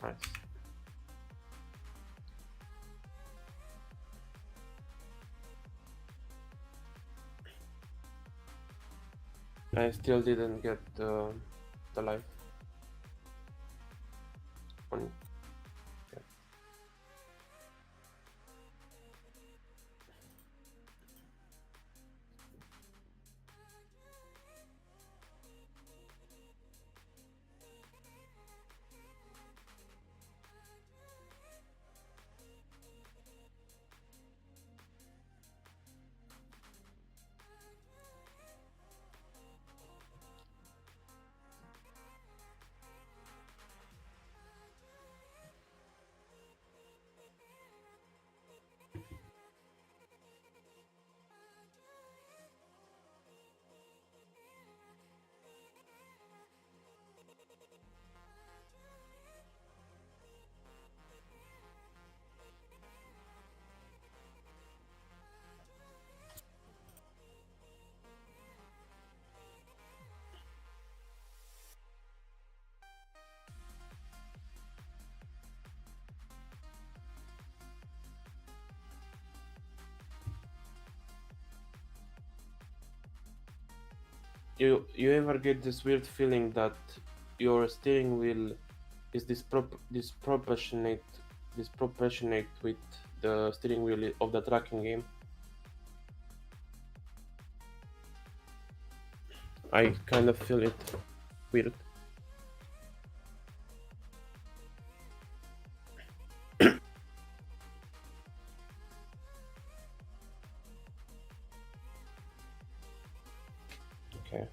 Nice. I still didn't get the life on. You ever get this weird feeling that your steering wheel is disproportionate with the steering wheel of the tracking game? I kind of feel it weird. Okay.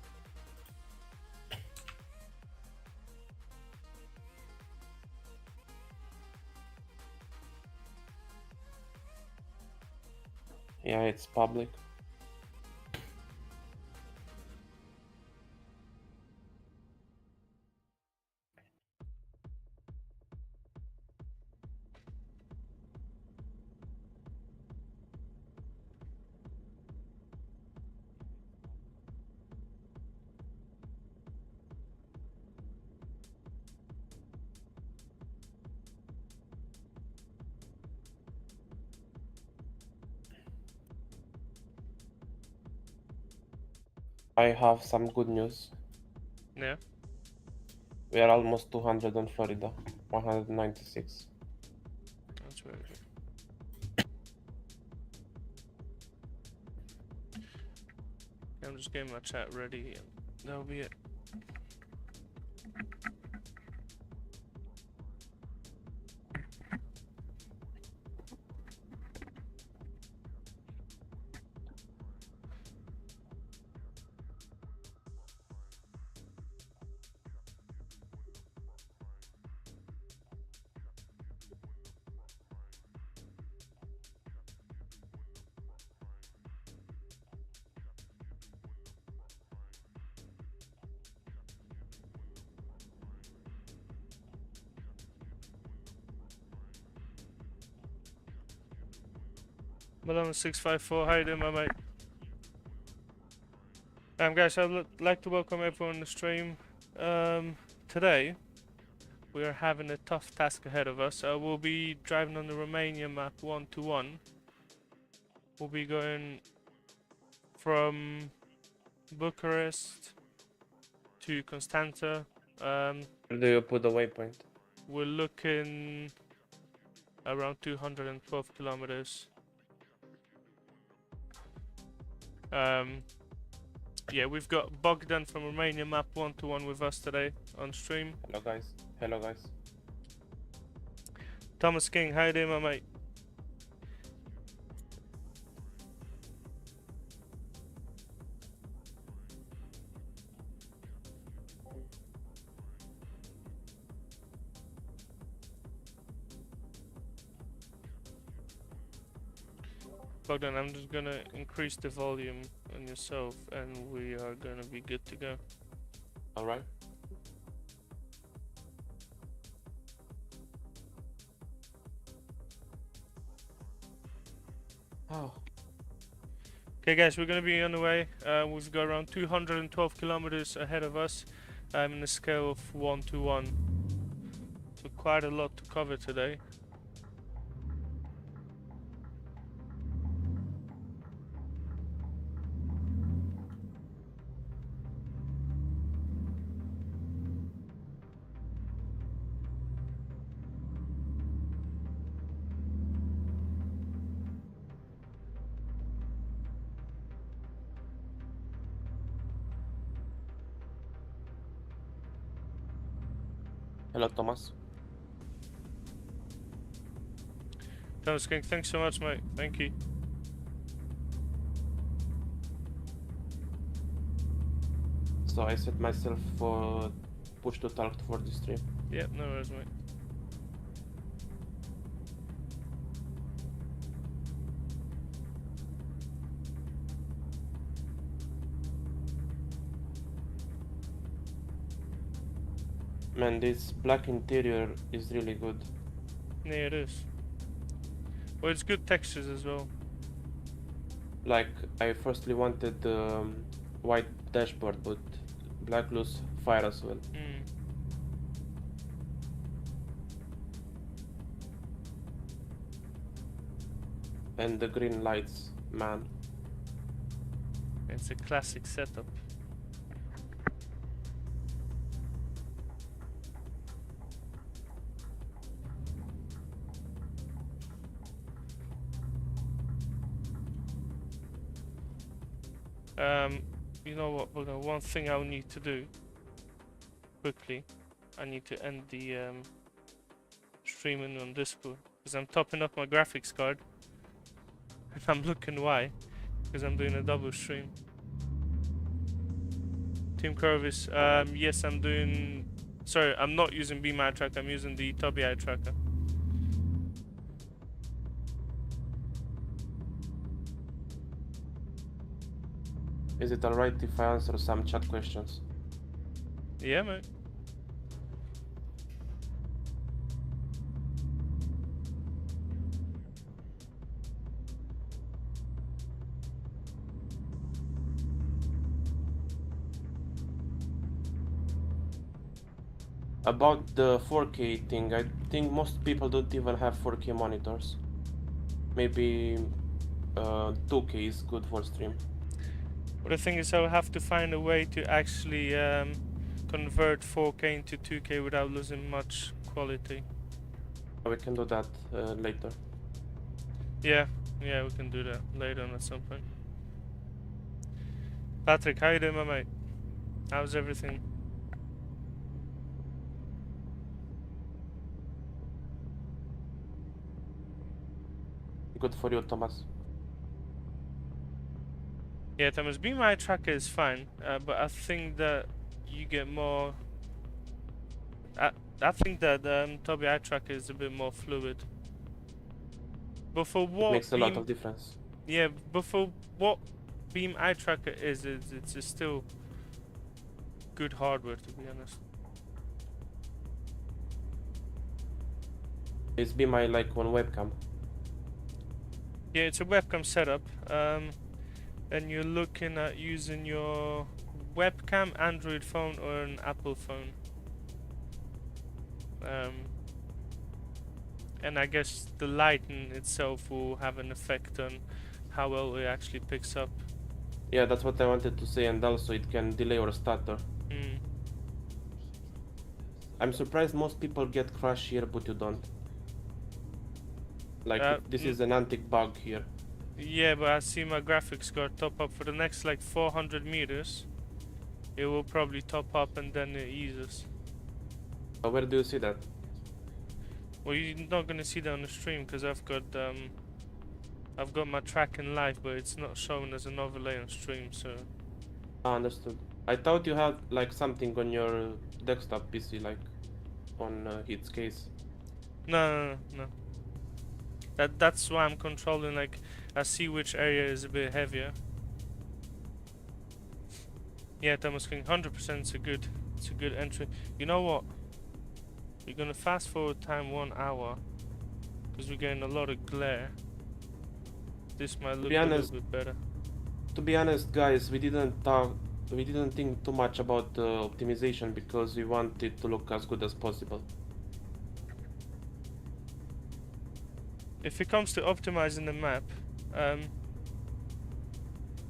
Yeah, it's public. I have some good news. Yeah. We are almost 200 on Florida. 196. That's very good. I'm just getting my chat ready and that'll be it. Malone 654, how you doing, my mate? Guys, I'd like to welcome everyone on the stream. Today, we are having a tough task ahead of us. We'll be driving on the Romania Map 1-1. We'll be going from Bucharest to Constanța. Where do you put the waypoint? We're looking around 212 kilometers. Yeah, we've got Bogdan from Romania Map 1-1 with us today on stream. Hello guys. Hello guys. Thomas King, how you doing, my mate? Bogdan, I'm just gonna increase the volume on yourself and we are gonna be good to go. Alright. Oh. Okay guys, we're gonna be on the way. We've got around 212 kilometers ahead of us in a scale of 1-1. So quite a lot to cover today. Hello, Thomas. Thomas King, thanks so much, mate. Thank you. So I set myself for push to talk for this stream. Yeah, no worries, mate. Man, this black interior is really good. Yeah, it is. Well, it's good textures as well. Like, I firstly wanted white dashboard, but black looks fire as well. Mm. And the green lights, man. It's a classic setup. You know what, Bogdan, one thing I'll need to do quickly, I need to end the streaming on Discord, because I'm topping up my graphics card, and I'm looking why, because I'm doing a double stream. Team Corvis, yes, I'm doing, sorry, I'm not using Be My Tracker, I'm using the Tobii Eye Tracker. Is it alright if I answer some chat questions? Yeah, mate. About the 4K thing, I think most people don't even have 4K monitors. Maybe 2K is good for stream. But the thing is, I'll have to find a way to actually convert 4K into 2K without losing much quality. We can do that later. Yeah, we can do that later on at some point. Patrick, how you doing, my mate? How's everything? Good for you, Thomas. Yeah, Thomas, Be My Tracker is fine, but I think that you get more... I think that Tobii Eye Tracker is a bit more fluid. But for what... It makes a lot of difference. Yeah, but for what Beam Eye Tracker is, it's still good hardware, to be honest. It's Be My like one webcam. Yeah, it's a webcam setup, and you're looking at using your webcam, Android phone, or an Apple phone. And I guess the lighting itself will have an effect on how well it actually picks up. Yeah, that's what I wanted to say, and also it can delay or stutter. Mm. I'm surprised most people get crash here, but you don't. Like, this is an antique bug here. Yeah, but I see my graphics card top up for the next like 400 meters. It will probably top up and then it eases. Where do you see that? Well, you're not gonna see that on the stream because I've got my tracking live, but it's not shown as an overlay on stream. So. Understood. I thought you had like something on your desktop PC, like on its case. No. That's why I'm controlling. Like, I see which area is a bit heavier. Yeah, Thomas King, 100%. It's a good entry. You know what? We're gonna fast forward time 1 hour because we're getting a lot of glare. This might look a little bit better. To be honest, guys, we didn't think too much about the optimization because we want it to look as good as possible. if it comes to optimizing the map,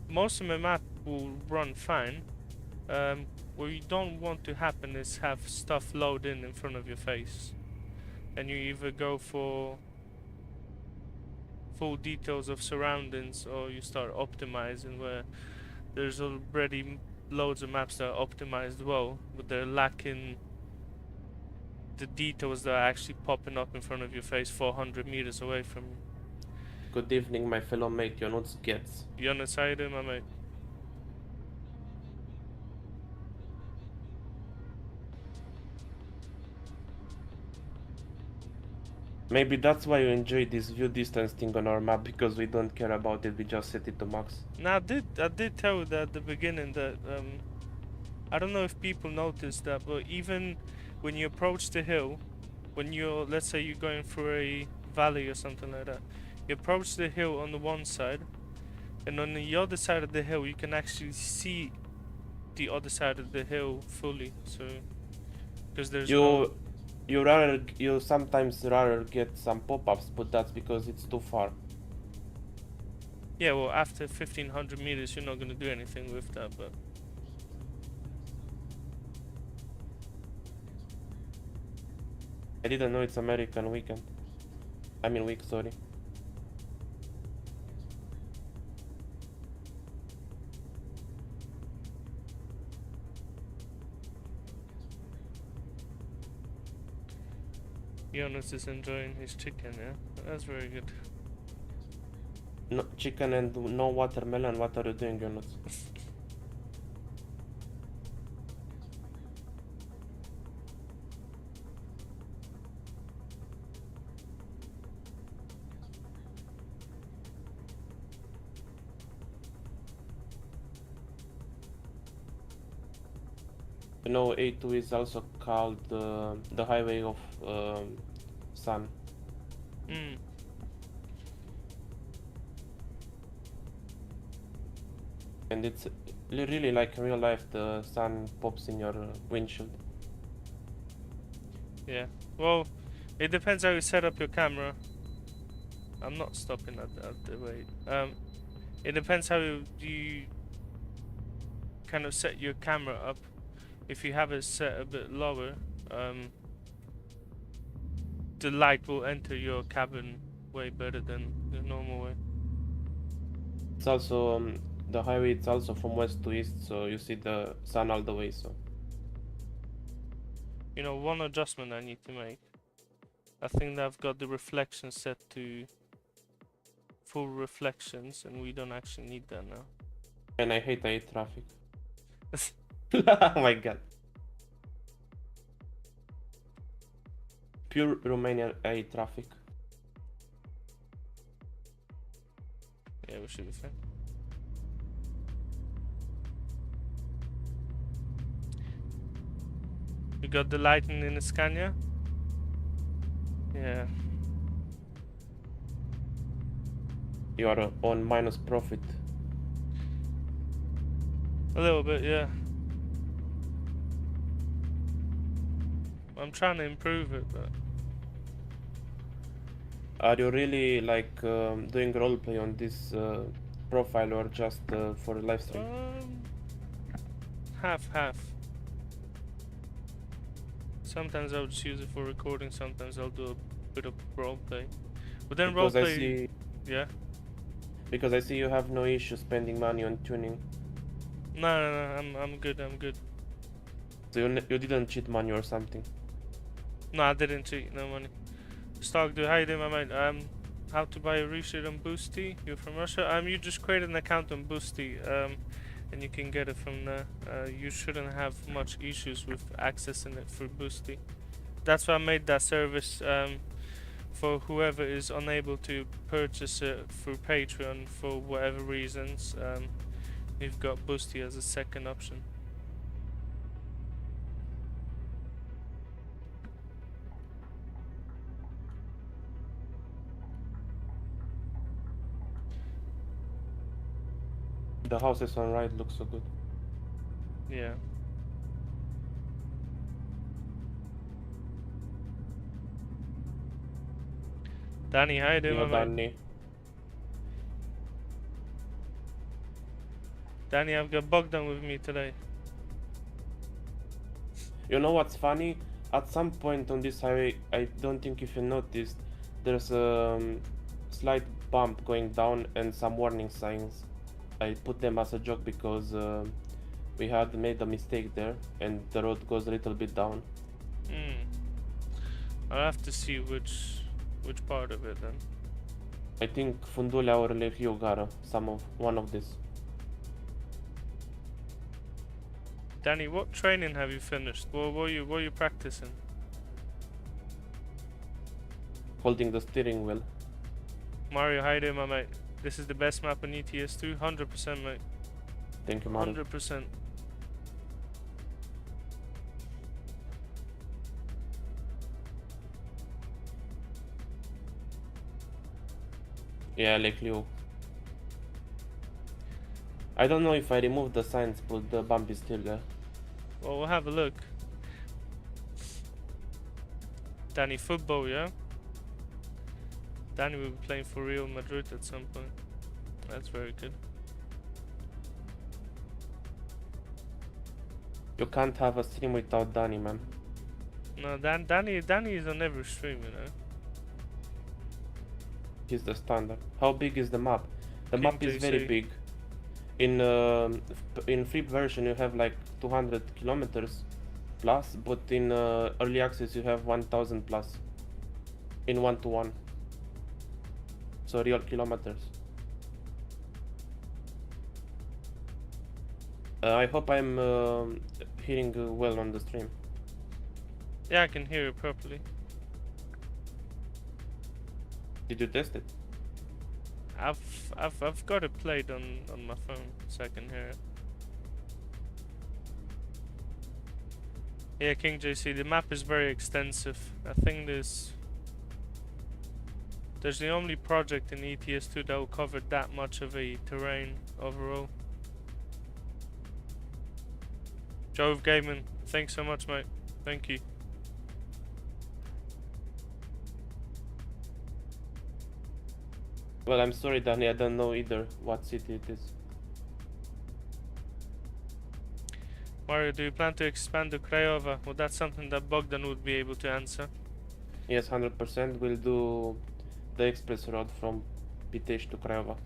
most of my map will run fine. What you don't want to happen is have stuff load in front of your face, and you either go for full details of surroundings or you start optimizing where there's already loads of maps that are optimized well, but they're lacking the details that are actually popping up in front of your face 400 meters away from you. Good evening, my fellow mate, Ionuț gets. Jonas, how you doing, my mate? Maybe that's why you enjoy this view distance thing on our map, because we don't care about it, we just set it to max. Now, I did tell you that at the beginning that, I don't know if people noticed that, but even when you approach the hill, when you're, let's say you're going through a valley or something like that, you approach the hill on the one side, and on the other side of the hill you can actually see the other side of the hill fully, so, because there's You sometimes rather get some pop-ups, but that's because it's too far. Yeah, well, after 1500 meters you're not going to do anything with that, but I didn't know it's American weekend. I mean week, sorry. Jonas is enjoying his chicken, yeah? That's very good. No chicken and no watermelon, what are you doing, Ionuț? You know, A2 is also called the highway of sun. And it's really like in real life, the sun pops in your windshield. Yeah, well, it depends how you set up your camera. I'm not stopping at the way. It depends how you kind of set your camera up. If you have it set a bit lower, the light will enter your cabin way better than the normal way. It's also the highway. It's also from west to east, so you see the sun all the way. So you know, one adjustment I need to make. I think that I've got the reflection set to full reflections, and we don't actually need that now. And I hate traffic. Oh my god. Pure Romanian traffic. Yeah, we should be fine. You got the lighting in the Scania? Yeah. You are on minus profit. A little bit, yeah. I'm trying to improve it, but... Are you really like doing roleplay on this profile or just for live stream? Half. Sometimes I'll just use it for recording, sometimes I'll do a bit of roleplay. But then Because roleplay... Yeah? Because I see you have no issue spending money on tuning. No, I'm good. So you didn't cheat money or something? No, I didn't cheat, no money. Stock, do how you doing, my mate? How to buy a ReShade on Boosty? You're from Russia? You just create an account on Boosty, and you can get it from there. You shouldn't have much issues with accessing it through Boosty. That's why I made that service for whoever is unable to purchase it through Patreon for whatever reasons. You've got Boosty as a second option. The houses on right look so good. Yeah. Danny, how you doing, Yo, my mate? Danny. Danny, I've got Bogdan with me today. You know what's funny? At some point on this highway, I don't think if you noticed, there's a slight bump going down and some warning signs. I put them as a joke because we had made a mistake there and the road goes a little bit down. I'll have to see which part of it then. I think Fundulea or Lehiu Gara, one of these. Danny, what training have you finished? What were you practicing? Holding the steering wheel. Mario, how you doing, my mate? This is the best map in ETS2, 100%, mate. Thank you, Mario. 100%. Yeah, Lehiu. I don't know if I removed the signs, but the bump is still there. Well, we'll have a look. Danny, football, yeah? Danny will be playing for Real Madrid at some point. That's very good. You can't have a stream without Danny, man. No, Danny is on every stream, you know. He's the standard. How big is the map? The King map is very JC. big. In free version you have like 200 kilometers plus, but in early access you have 1000 plus in 1-to-1. So real kilometers. I hope I'm hearing well on the stream. Yeah, I can hear it properly. Did you test it? I've got it played on my phone, so I can hear it. Yeah, King JC, the map is very extensive. I think there's the only project in ETS2 that will cover that much of a terrain overall. Jove Gaming, thanks so much, mate. Thank you. Well, I'm sorry, Danny, I don't know either what city it is. Mario, do you plan to expand to Craiova? Well, that's something that Bogdan would be able to answer. Yes, 100%. We'll do the express road from Pitești to Craiova.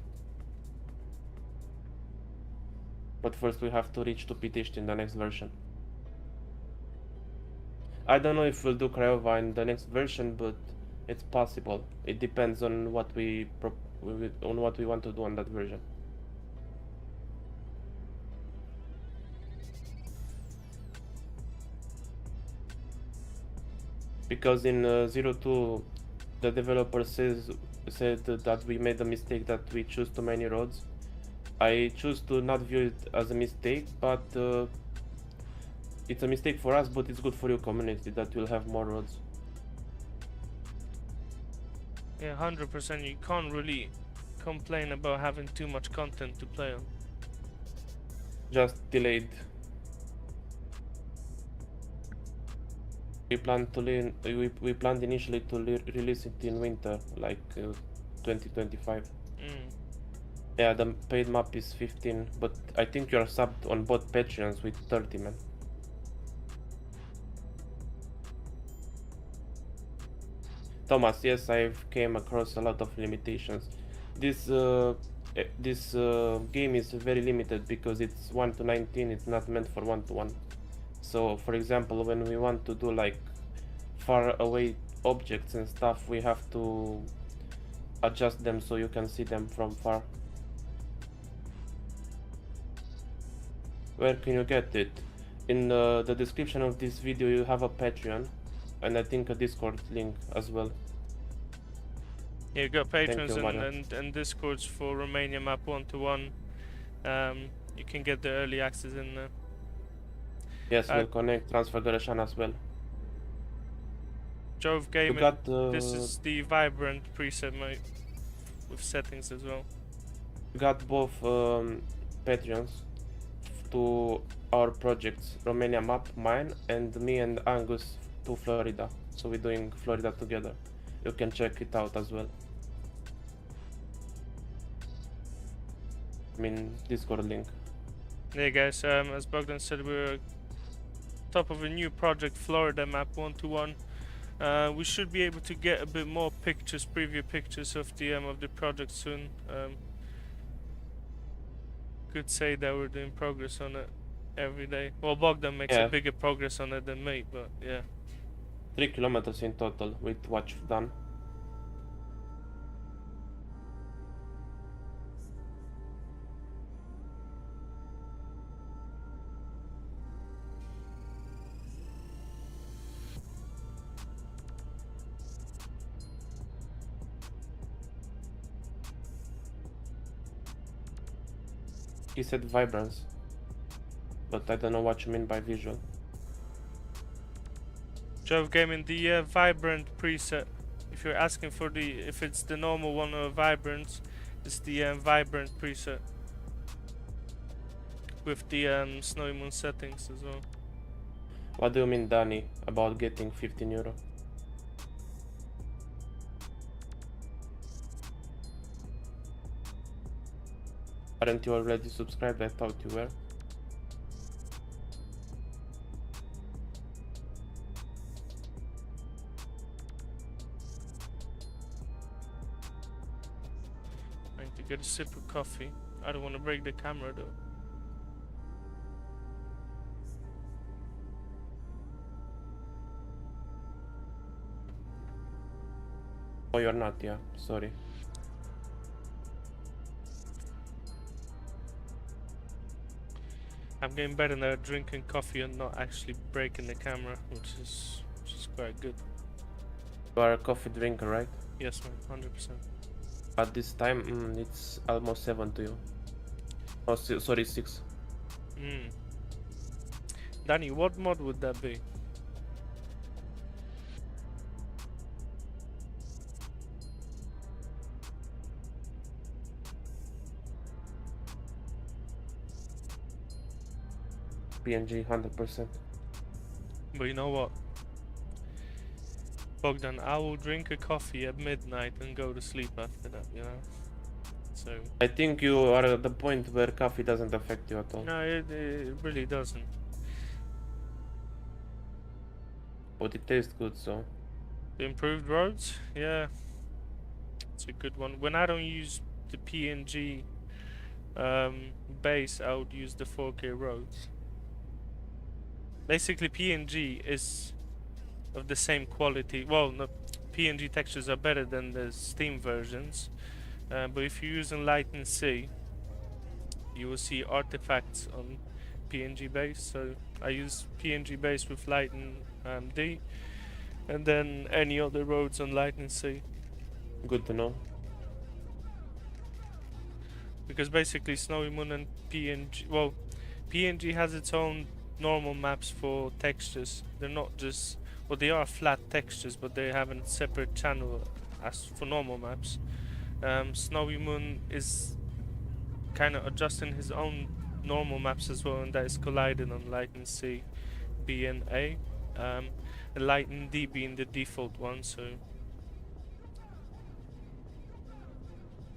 But first we have to reach to Pitești in the next version. I don't know if we'll do Craiova in the next version, but it's possible. It depends on what we want to do on that version. Because in 02 the developer said that we made a mistake, that we choose too many roads. I choose to not view it as a mistake, but it's a mistake for us, but it's good for your community that you'll have more roads. Yeah, 100%. You can't really complain about having too much content to play on. Just delayed. We planned initially to release it in winter, like 2025. Yeah, the paid map is 15, but I think you're subbed on both Patreons with 30, man. Thomas, yes, I've came across a lot of limitations. This game is very limited because it's 1-to-19, it's not meant for 1-to-1. So, for example, when we want to do like far away objects and stuff, we have to adjust them so you can see them from far. Where can you get it? In the description of this video you have a Patreon and I think a Discord link as well. Yeah, you got patrons you, and Discords for Romania Map 1-to-1. You can get the early access in there. Yes, we'll connect Transfăgărășan as well. Jove Gaming, this is the vibrant preset, mate, with settings as well. We got both Patreons to our projects, Romania Map, mine, and me and Angus to Florida. So we're doing Florida together. You can check it out as well. I mean, Discord link. Yeah, guys. As Bogdan said, we're top of a new project, Florida Map 121. We should be able to get a bit more pictures, preview pictures of the project soon. Could say that we're doing progress on it every day. Well, Bogdan makes a bigger progress on it than me, but yeah. 3 kilometers in total with what you've done. He said vibrance, but I don't know what you mean by visual. Jove Gaming, the vibrant preset. If you're asking for if it's the normal one or vibrance, it's the vibrant preset with the SnowyMoon settings as well. What do you mean, Danny, about getting 15 euro? Aren't you already subscribed? I thought you were. I need to get a sip of coffee. I don't want to break the camera though. Oh, you're not, yeah, sorry. I'm getting better now at drinking coffee and not actually breaking the camera, which is quite good. You are a coffee drinker, right? Yes, man, 100%. At this time, it's almost 7 to you. Oh, sorry, 6. Danny, what mod would that be? PNG, 100%. But you know what? Bogdan, I will drink a coffee at midnight and go to sleep after that, you know? So... I think you are at the point where coffee doesn't affect you at all. No, it really doesn't. But it tastes good, so... The improved roads? Yeah. It's a good one. When I don't use the PNG base, I would use the 4K roads. Basically, PNG is of the same quality. Well, no, PNG textures are better than the Steam versions, but if you're using Lighten C, you will see artifacts on PNG base. So I use PNG base with Lighten D, and then any other roads on Lighten C. Good to know. Because basically, SnowyMoon and PNG, well, PNG has its own normal maps for textures. They're not just, well, they are flat textures, but they have a separate channel as for normal maps. SnowyMoon is kind of adjusting his own normal maps as well, and that is colliding on Lighten C, B and A, and Lighten D being the default one. So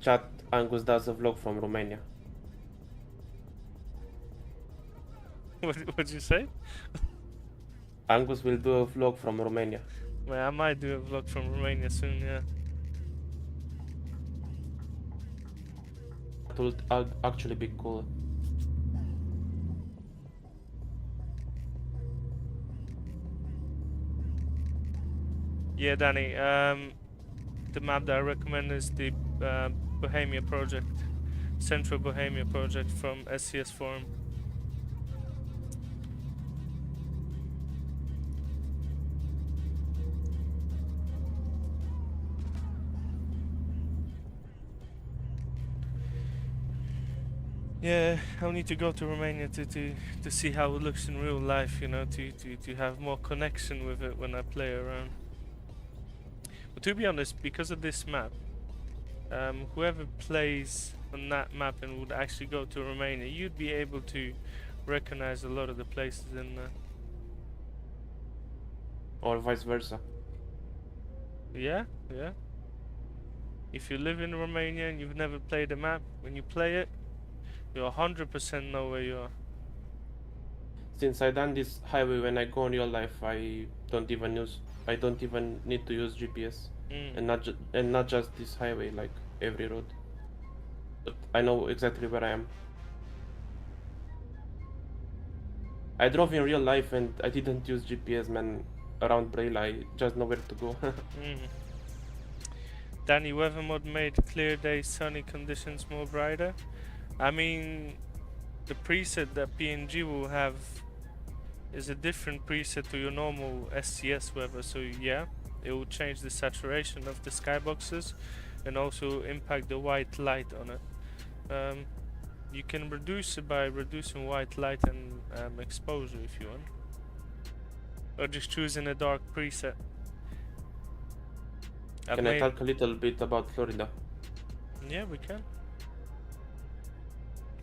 Chat, Angus does a vlog from Romania. what'd you say? Angus will do a vlog from Romania. Well, I might do a vlog from Romania soon, yeah. That would actually be cool. Yeah, Danny, the map that I recommend is the Bohemia project, Central Bohemia project from SCS Forum. Yeah, I'll need to go to Romania to see how it looks in real life, you know, to have more connection with it when I play around. But to be honest, because of this map, whoever plays on that map and would actually go to Romania, you'd be able to recognize a lot of the places in there. Or vice versa. Yeah, yeah. If you live in Romania and you've never played the map, when you play it, you'll 100% know where you are. Since I done this highway when I go in real life, I don't even need to use GPS, Mm. and not just this highway, like every road. But I know exactly where I am. I drove in real life and I didn't use GPS, man. Around Braille, I just know where to go. Mm. Danny, weather mod made clear day sunny conditions more brighter. I mean, the preset that PNG will have is a different preset to your normal SCS weather, so yeah, it will change the saturation of the skyboxes and also impact the white light on it. You can reduce it by reducing white light and exposure if you want, or just choosing a dark preset. Can I talk a little bit about Florida? Yeah, we can.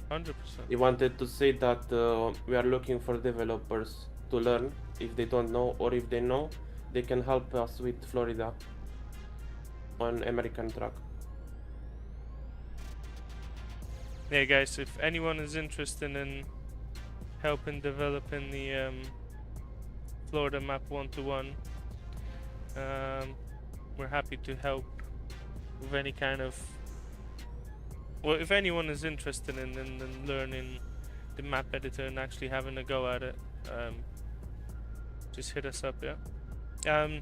100%. We wanted to say that we are looking for developers to learn if they don't know, or if they know, they can help us with Florida on American truck. Yeah, guys, if anyone is interested in helping developing the Florida map 1-to-1, we're happy to help with any kind of. Well, if anyone is interested in learning the map editor and actually having a go at it, just hit us up, yeah. And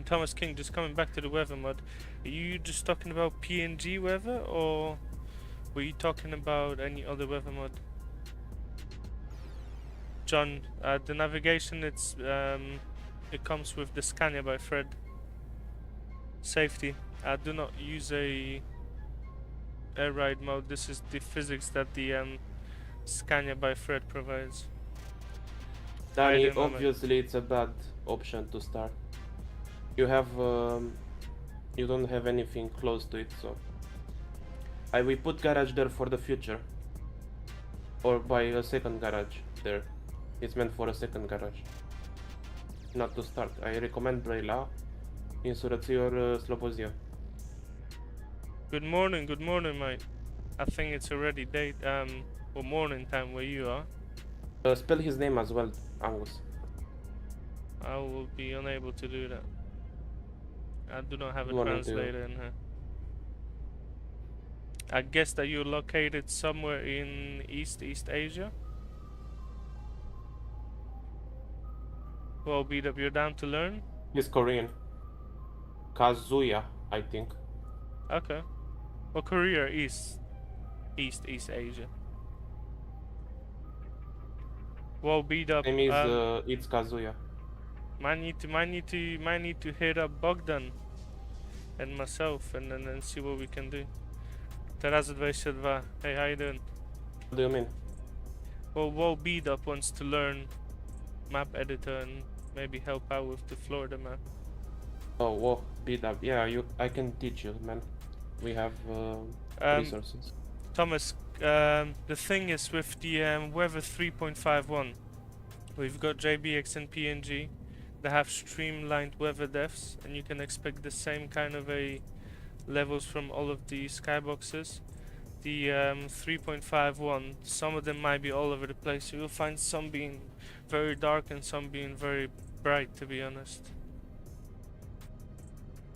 Thomas King, just coming back to the weather mod, are you just talking about PNG weather, or were you talking about any other weather mod? John, the navigation, it comes with the Scania by Fred. Safety, do not use a air ride mode. This is the physics that the Scania by Fred provides. Danny, obviously it's a bad option to start. You have you don't have anything close to it, so we put garage there for the future, or buy a second garage there. It's meant for a second garage, not to start. I recommend Braila in Surățior, Slobozia. Good morning, mate. I think it's already or morning time where you are. Spell his name as well, Angus. I will be unable to do that. I do not have a translator in here. I guess that you're located somewhere in East Asia. Well, B-Dub, you're down to learn? He's Korean. Kazuya, I think. Okay. Well, Korea is East Asia. Well, B-Dub. Name is it's Kazuya. Might need to hit up Bogdan and myself and then see what we can do. Teraz 22. Hey, how you doing? What do you mean? Well, B-Dub wants to learn map editor and maybe help out with the Florida map. Oh, whoa, B-Dub. Yeah, I can teach you, man. We have resources. Thomas, the thing is with the weather 3.51, we've got JBX and PNG that have streamlined weather depths, and you can expect the same kind of a levels from all of the skyboxes. The 3.51, some of them might be all over the place, so you'll find some being very dark and some being very bright, to be honest.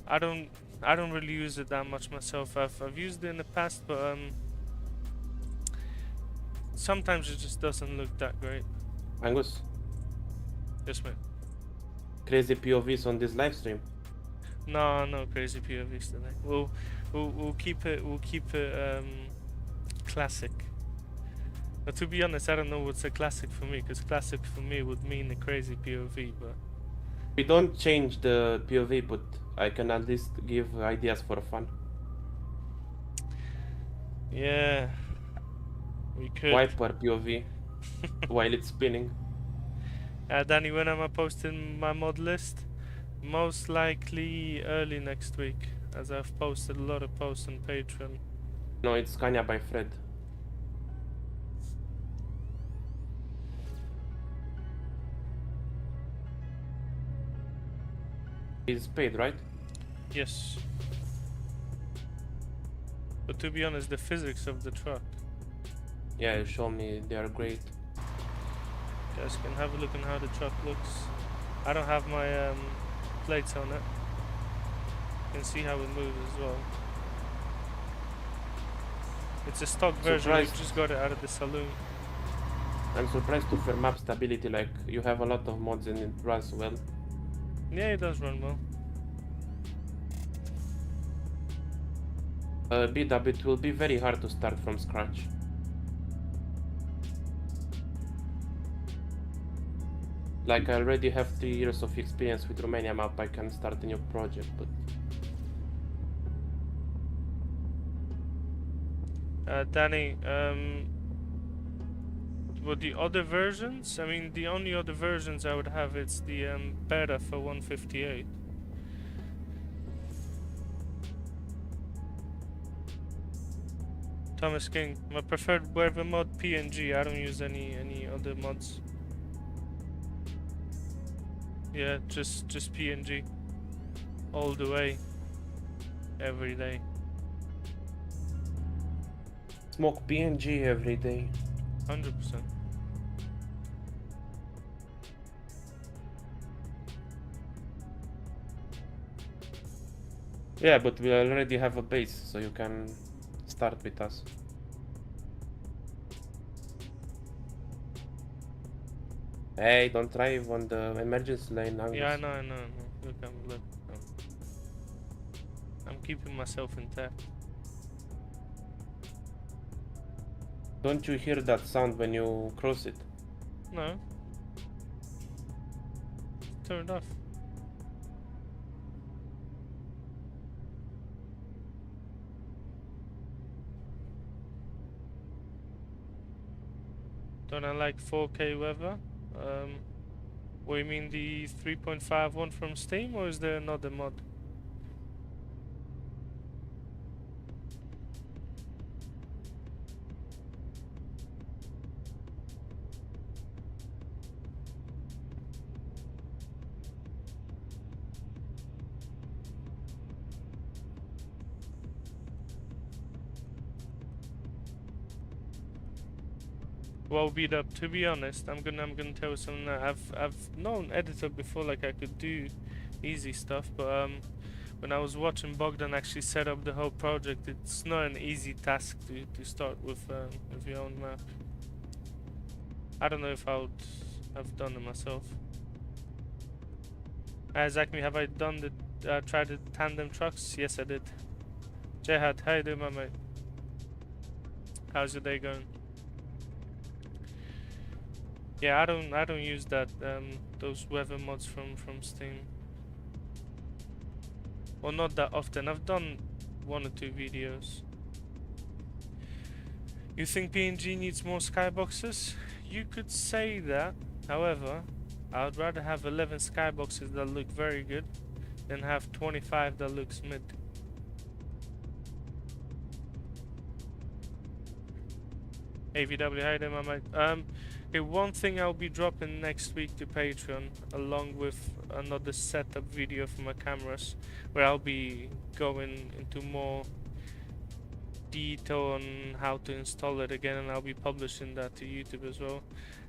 I don't really use it that much myself. I've used it in the past, but sometimes it just doesn't look that great. Angus? Yes, mate. Crazy POVs on this live stream? No crazy POVs today. We'll keep it classic. But to be honest, I don't know what's a classic for me, because classic for me would mean a crazy POV, but we don't change the POV, but I can at least give ideas for fun. Yeah, we could. Wiper POV while it's spinning. Danny, when am I posting my mod list? Most likely early next week, as I've posted a lot of posts on Patreon. No, it's Scania by Fred. He's paid, right? Yes. But to be honest, the physics of the truck. Yeah, you show me they are great. Guys can have a look on how the truck looks. I don't have my plates on it. You can see how it moves as well. It's a stock version, I just got it out of the saloon. I'm surprised to your map stability, like you have a lot of mods and it runs well. Yeah, it does run well. B-Dub, it will be very hard to start from scratch. Like I already have 3 years of experience with Romania Map, I can start a new project, but... Danny, well, the other versions, I mean, the only other versions I would have, it's the beta for 158. Thomas King, my preferred weather mod PNG. I don't use any other mods. Yeah, just PNG all the way, every day. Smoke PNG every day. 100%. Yeah, but we already have a base, so you can start with us. Hey, don't drive on the emergency lane, Angus. Yeah, I know. Look. I'm keeping myself intact. Don't you hear that sound when you cross it? No. Turned off. Don't I like 4K weather? What you mean, the 3.51 from Steam, or is there another mod? Well, beat up. To be honest, I'm gonna tell you something that I've known editor before, like I could do easy stuff, but when I was watching Bogdan actually set up the whole project, it's not an easy task to start with your own map. I don't know if I would have done it myself. Exactly. Have I done the tried the tandem trucks? Yes, I did. Jehad, how you doing, my mate? How's your day going? Yeah, I don't use that those weather mods from Steam. Well, not that often. I've done 1 or 2 videos. You think PNG needs more skyboxes? You could say that. However, I would rather have 11 skyboxes that look very good than have 25 that looks mid. AVW, how you doing, my mate? Okay, one thing I'll be dropping next week to Patreon, along with another setup video for my cameras, where I'll be going into more detail on how to install it again, and I'll be publishing that to YouTube as well.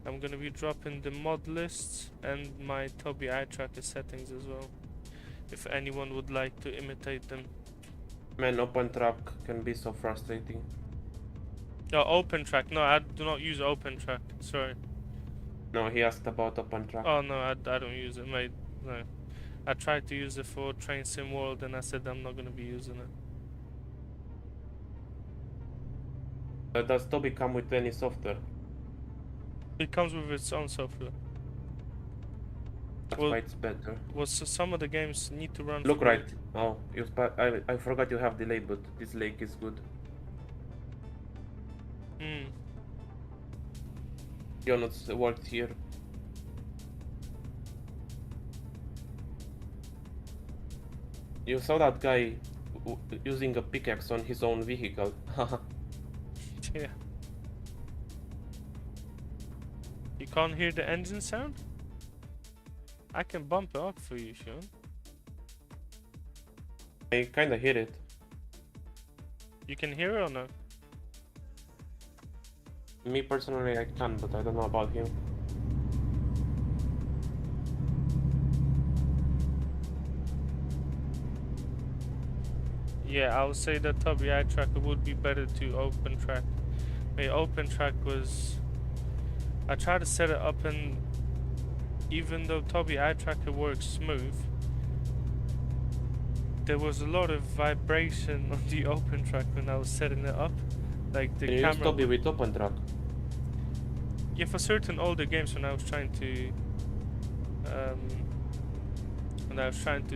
I'm gonna be dropping the mod lists and my Tobii eye tracker settings as well, if anyone would like to imitate them. Man, open track can be so frustrating. Oh, OpenTrack. No, I do not use OpenTrack. Sorry. No, he asked about OpenTrack. Oh no, I don't use it, mate. No. I tried to use it for Train Sim World and I said I'm not gonna be using it. Does Tobii come with any software? It comes with its own software. That's why it's better. Well, so some of the games need to run. Look right. Oh, I forgot you have delay, but this lake is good. Jonas worked here. You saw that guy using a pickaxe on his own vehicle. Yeah. You can't hear the engine sound? I can bump it up for you, Sean. I kinda hear it. You can hear it or no? Me personally, I can, but I don't know about him. Yeah, I would say that Toby eye tracker would be better to open track. My open track was, I tried to set it up, and even though Toby eye tracker works smooth, there was a lot of vibration on the open track when I was setting it up. Like the Can you use camera Toby with open track? Yeah, for certain older games when I was trying to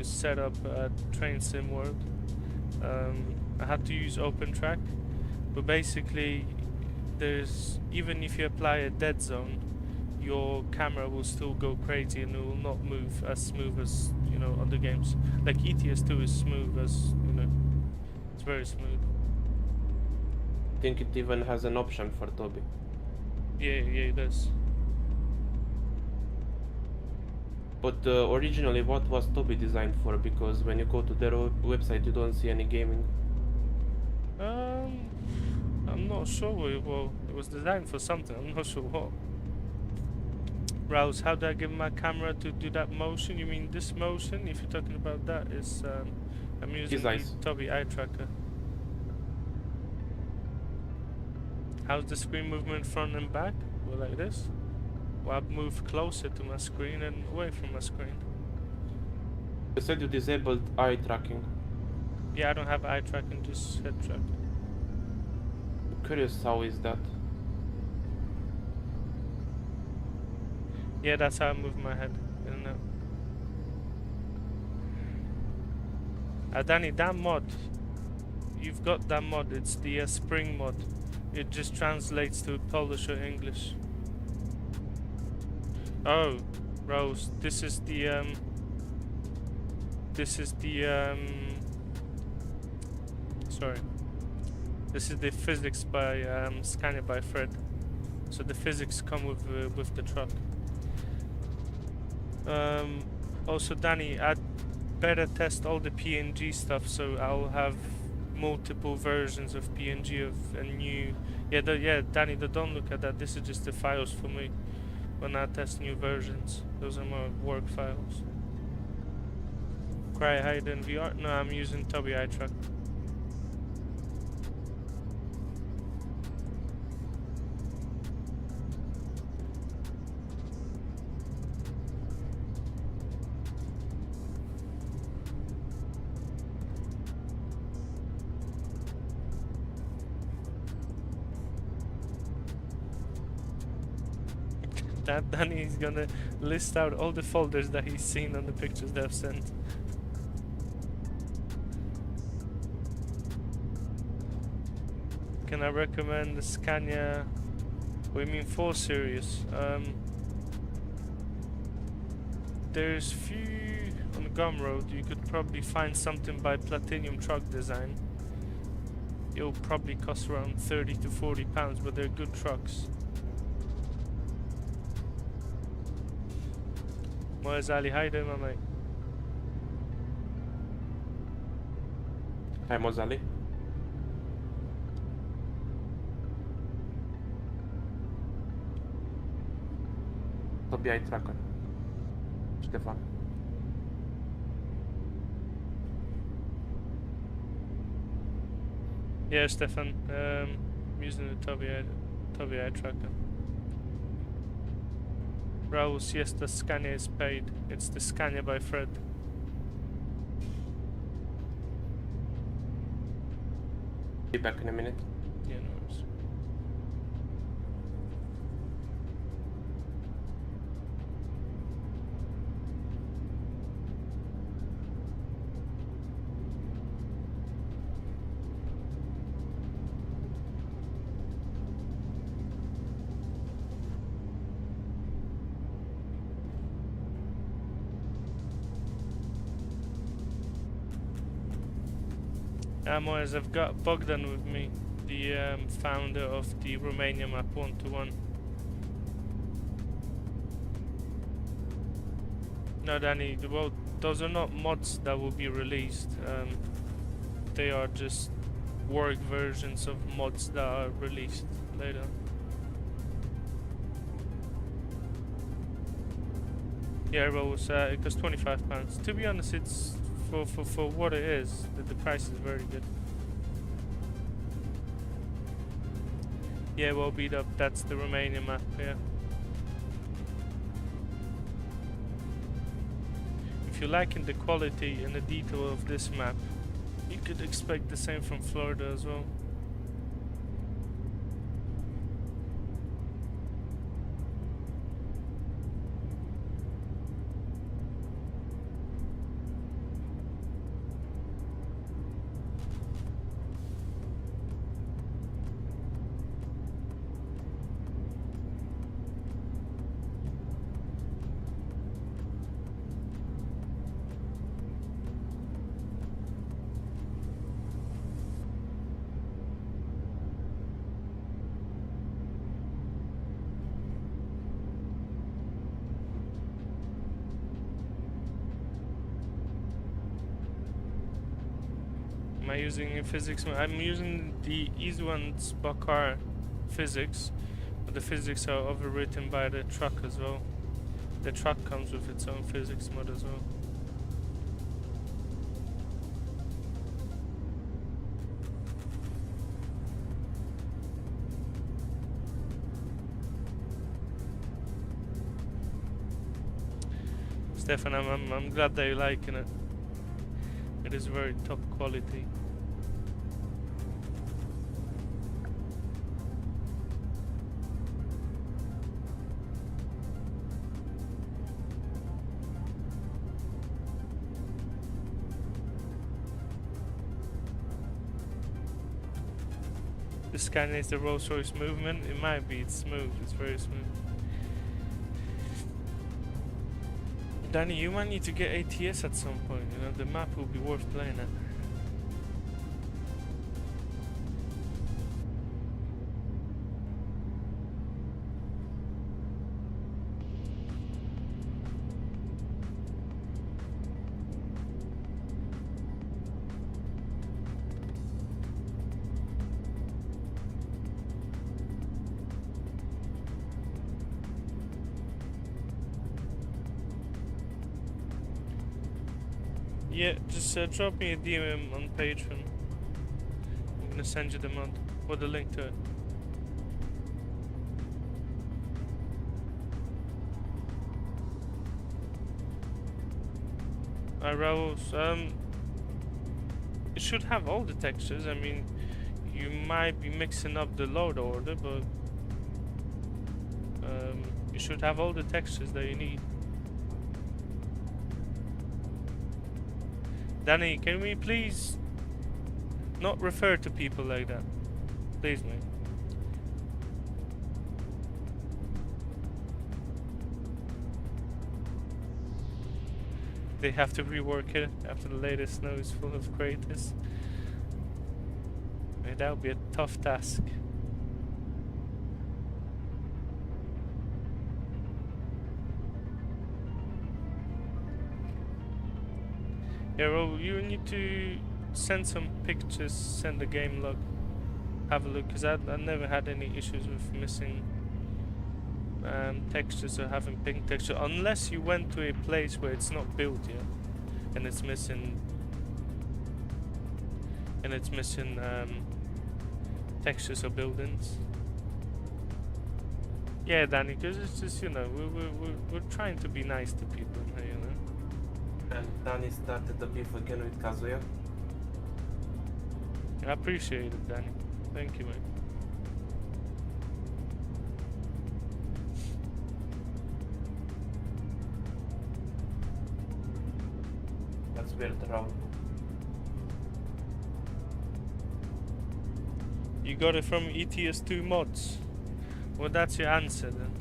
set up a train sim world, I had to use open track, but basically there's, even if you apply a dead zone, your camera will still go crazy and it will not move as smooth as, you know, other games. Like ETS2 is smooth as, you know, it's very smooth. I think it even has an option for Toby. Yeah, it does. But originally, what was Toby designed for? Because when you go to their website, you don't see any gaming. I'm not sure. Well, it was designed for something. I'm not sure what. Rouse, how do I get my camera to do that motion? You mean this motion? If you're talking about that, is I'm using the Toby eye tracker. How's the screen movement front and back? Well, like this. Well, I've moved closer to my screen and away from my screen. You said you disabled eye tracking. Yeah, I don't have eye tracking, just head tracking. I'm curious, how is that? Yeah, that's how I move my head. I don't know. Danny, that mod, you've got that mod. It's the spring mod. It just translates to Polish or English. Oh, Rose, this is the sorry. This is the physics by Scania by Fred. So the physics come with the truck. Also, Danny, I'd better test all the PNG stuff, so I'll have multiple versions of PNG of a new. Yeah, Danny, don't look at that. This is just the files for me. When I test new versions, those are my work files. Cry hide in VR? No, I'm using Toby eye track. Danny is gonna list out all the folders that he's seen on the pictures they've sent. Can I recommend the Scania? We mean 4 Series. There's few on Gum Road. You could probably find something by Platinum Truck Design. It'll probably cost around 30 to 40 pounds, but they're good trucks. Where's Ali? How you doing, my mate? Hi, Mozali. Toby eye tracker. Stefan. Yeah, Stefan. I'm using the Toby eye tracker. Raus, yes, the Scania is paid. It's the Scania by Fred. Be back in a minute. Yeah, no worries. Moez, I've got Bogdan with me, the founder of the Romania Map 1-1. No, Danny, well, those are not mods that will be released. they are just work versions of mods that are released later. Yeah, Rose, it costs £25. To be honest, it's for what it is. The price is very good. Yeah, well beat up. That's the Romania map. Yeah. If you're liking the quality and the detail of this map, you could expect the same from Florida as well. Am I using physics? I'm using the ETS2's Bakar physics, but the physics are overwritten by the truck as well. The truck comes with its own physics mod as well. Stefan, I'm glad that you're liking it. It is very top quality. The Scania is the Rolls Royce movement. It might be. It's smooth. It's very smooth. Danny, you might need to get ATS at some point. You know, the map will be worth playing at. Yeah, just drop me a DM on Patreon. I'm gonna send you the mod or the link to it. Raul, it should have all the textures. I mean, you might be mixing up the load order, but you should have all the textures that you need. Danny, can we please not refer to people like that? Please, mate. They have to rework it after the latest snow is full of craters. That would be a tough task. Yeah, well, you need to send some pictures, send the game log, have a look, because I never had any issues with missing textures or having pink texture, unless you went to a place where it's not built yet, and it's missing, textures or buildings. Yeah, Danny, because it's just, you know, we're trying to be nice to people here, you know. And Danny started the beef again with Kazuya. I appreciate it, Danny. Thank you, mate. That's weird, Raul. You got it from ETS2 mods. Well, that's your answer then.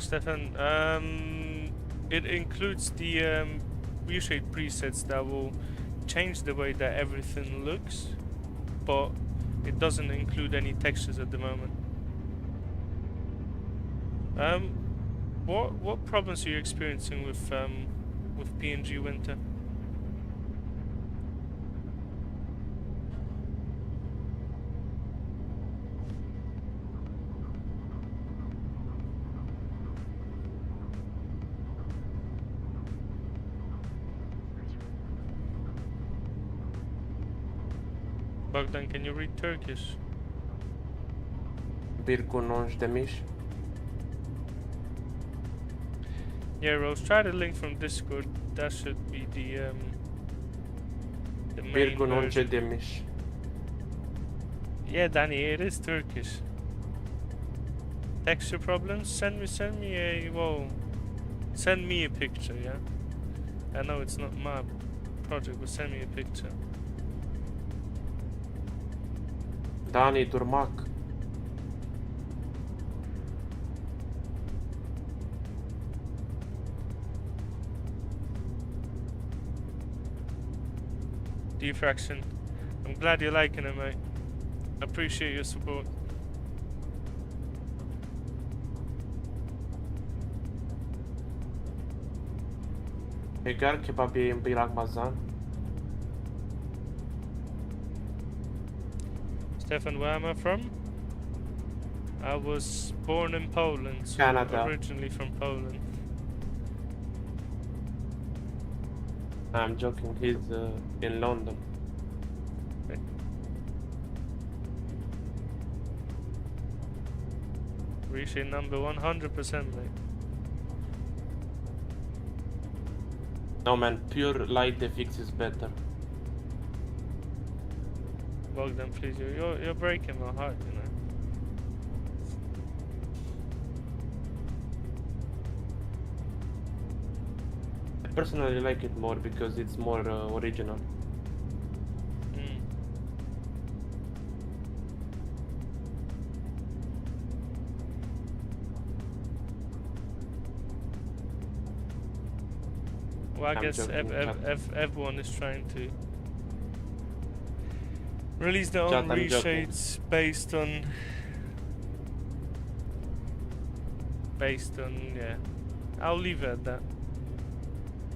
Stefan, it includes the ReShade presets that will change the way that everything looks, but it doesn't include any textures at the moment. What problems are you experiencing with PNG Winter? Bogdan, can you read Turkish? 1,9 demiş. Yeah, Rose, try the link from Discord. That should be the main 1,10 version. demiş. Yeah, Danny, it is Turkish. Texture problems? Send me a picture, yeah? I know it's not my project, but send me a picture. Dani Durmac. Defraction. I'm glad you're liking it, mate. Appreciate your support. Egar kebap yiyeyim bir Ramazan. Stefan, where am I from? I was born in Poland, so Canada. originally from Poland. I'm joking, he's in London. ReShade number 100%, mate. No man, pure light FX is better. Bogdan, please, you're breaking my heart, you know. I personally like it more because it's more original. Well, I guess joking, everyone is trying to release their own Chat, I'm reshades based on yeah. I'll leave it at that.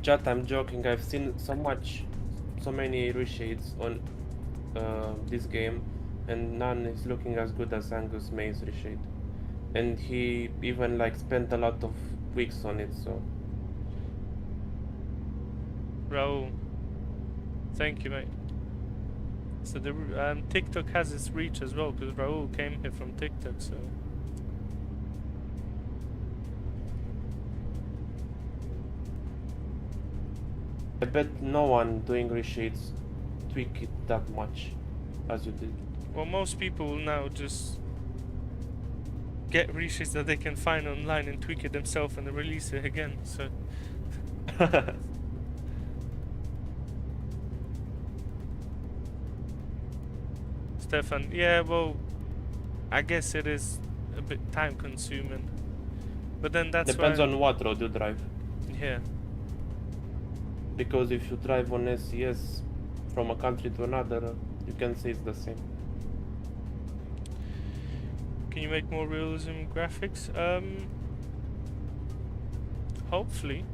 Chat, I'm joking, I've seen so many reshades on this game and none is looking as good as Angus May's reshade. And he even like spent a lot of weeks on it, so... Raul, thank you, mate. So the TikTok has its reach as well, because Raul came here from TikTok, so... I bet no one doing reshades tweak it that much as you did. Well, most people now just get reshades that they can find online and tweak it themselves and then release it again, so... Stefan, yeah, well, I guess it is a bit time consuming, but then that's Depends on what road you drive. Yeah. Because if you drive on SES from a country to another, you can say it's the same. Can you make more realism graphics? Hopefully,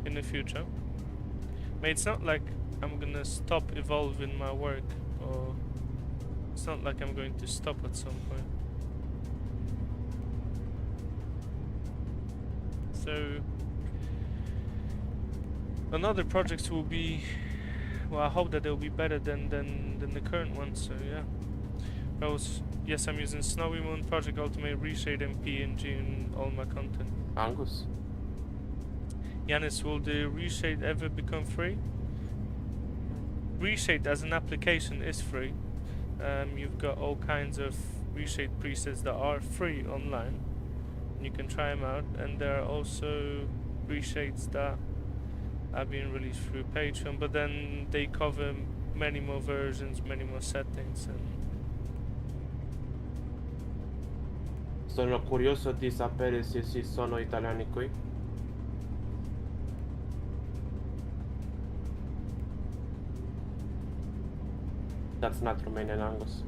in the future. But it's not like I'm gonna stop evolving my work, or it's not like I'm going to stop at some point. So, another projects will be, well, I hope that they'll be better than the current ones. So yeah. Yes, I'm using SnowyMoon, Project Ultimate ReShade and PNG in all my content. Angus? Yanis, will the ReShade ever become free? ReShade as an application is free. You've got all kinds of ReShade presets that are free online. You can try them out, and there are also reshades that are being released through Patreon, but then they cover many more versions, many more settings, and Sono curioso di sapere se ci sono italiani qui. That's not Romanian, Angus.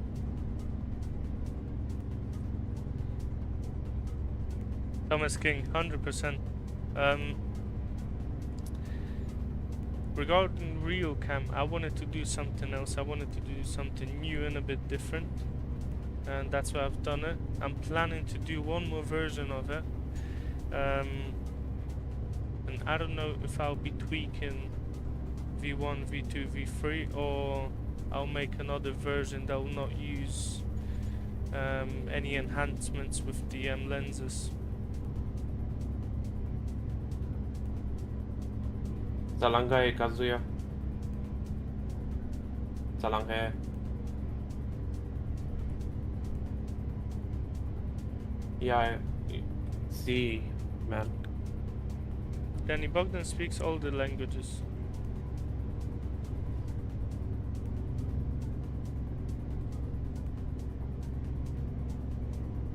Thomas King, 100%. Regarding RealCam, I wanted to do something else. I wanted to do something new and a bit different, and that's why I've done it. I'm planning to do one more version of it, and I don't know if I'll be tweaking V1, V2, V3, or I'll make another version that will not use any enhancements with the lenses. Zalangae, Kazuya. Zalangae. Yeah, see, man. Danny Bogdan speaks all the languages.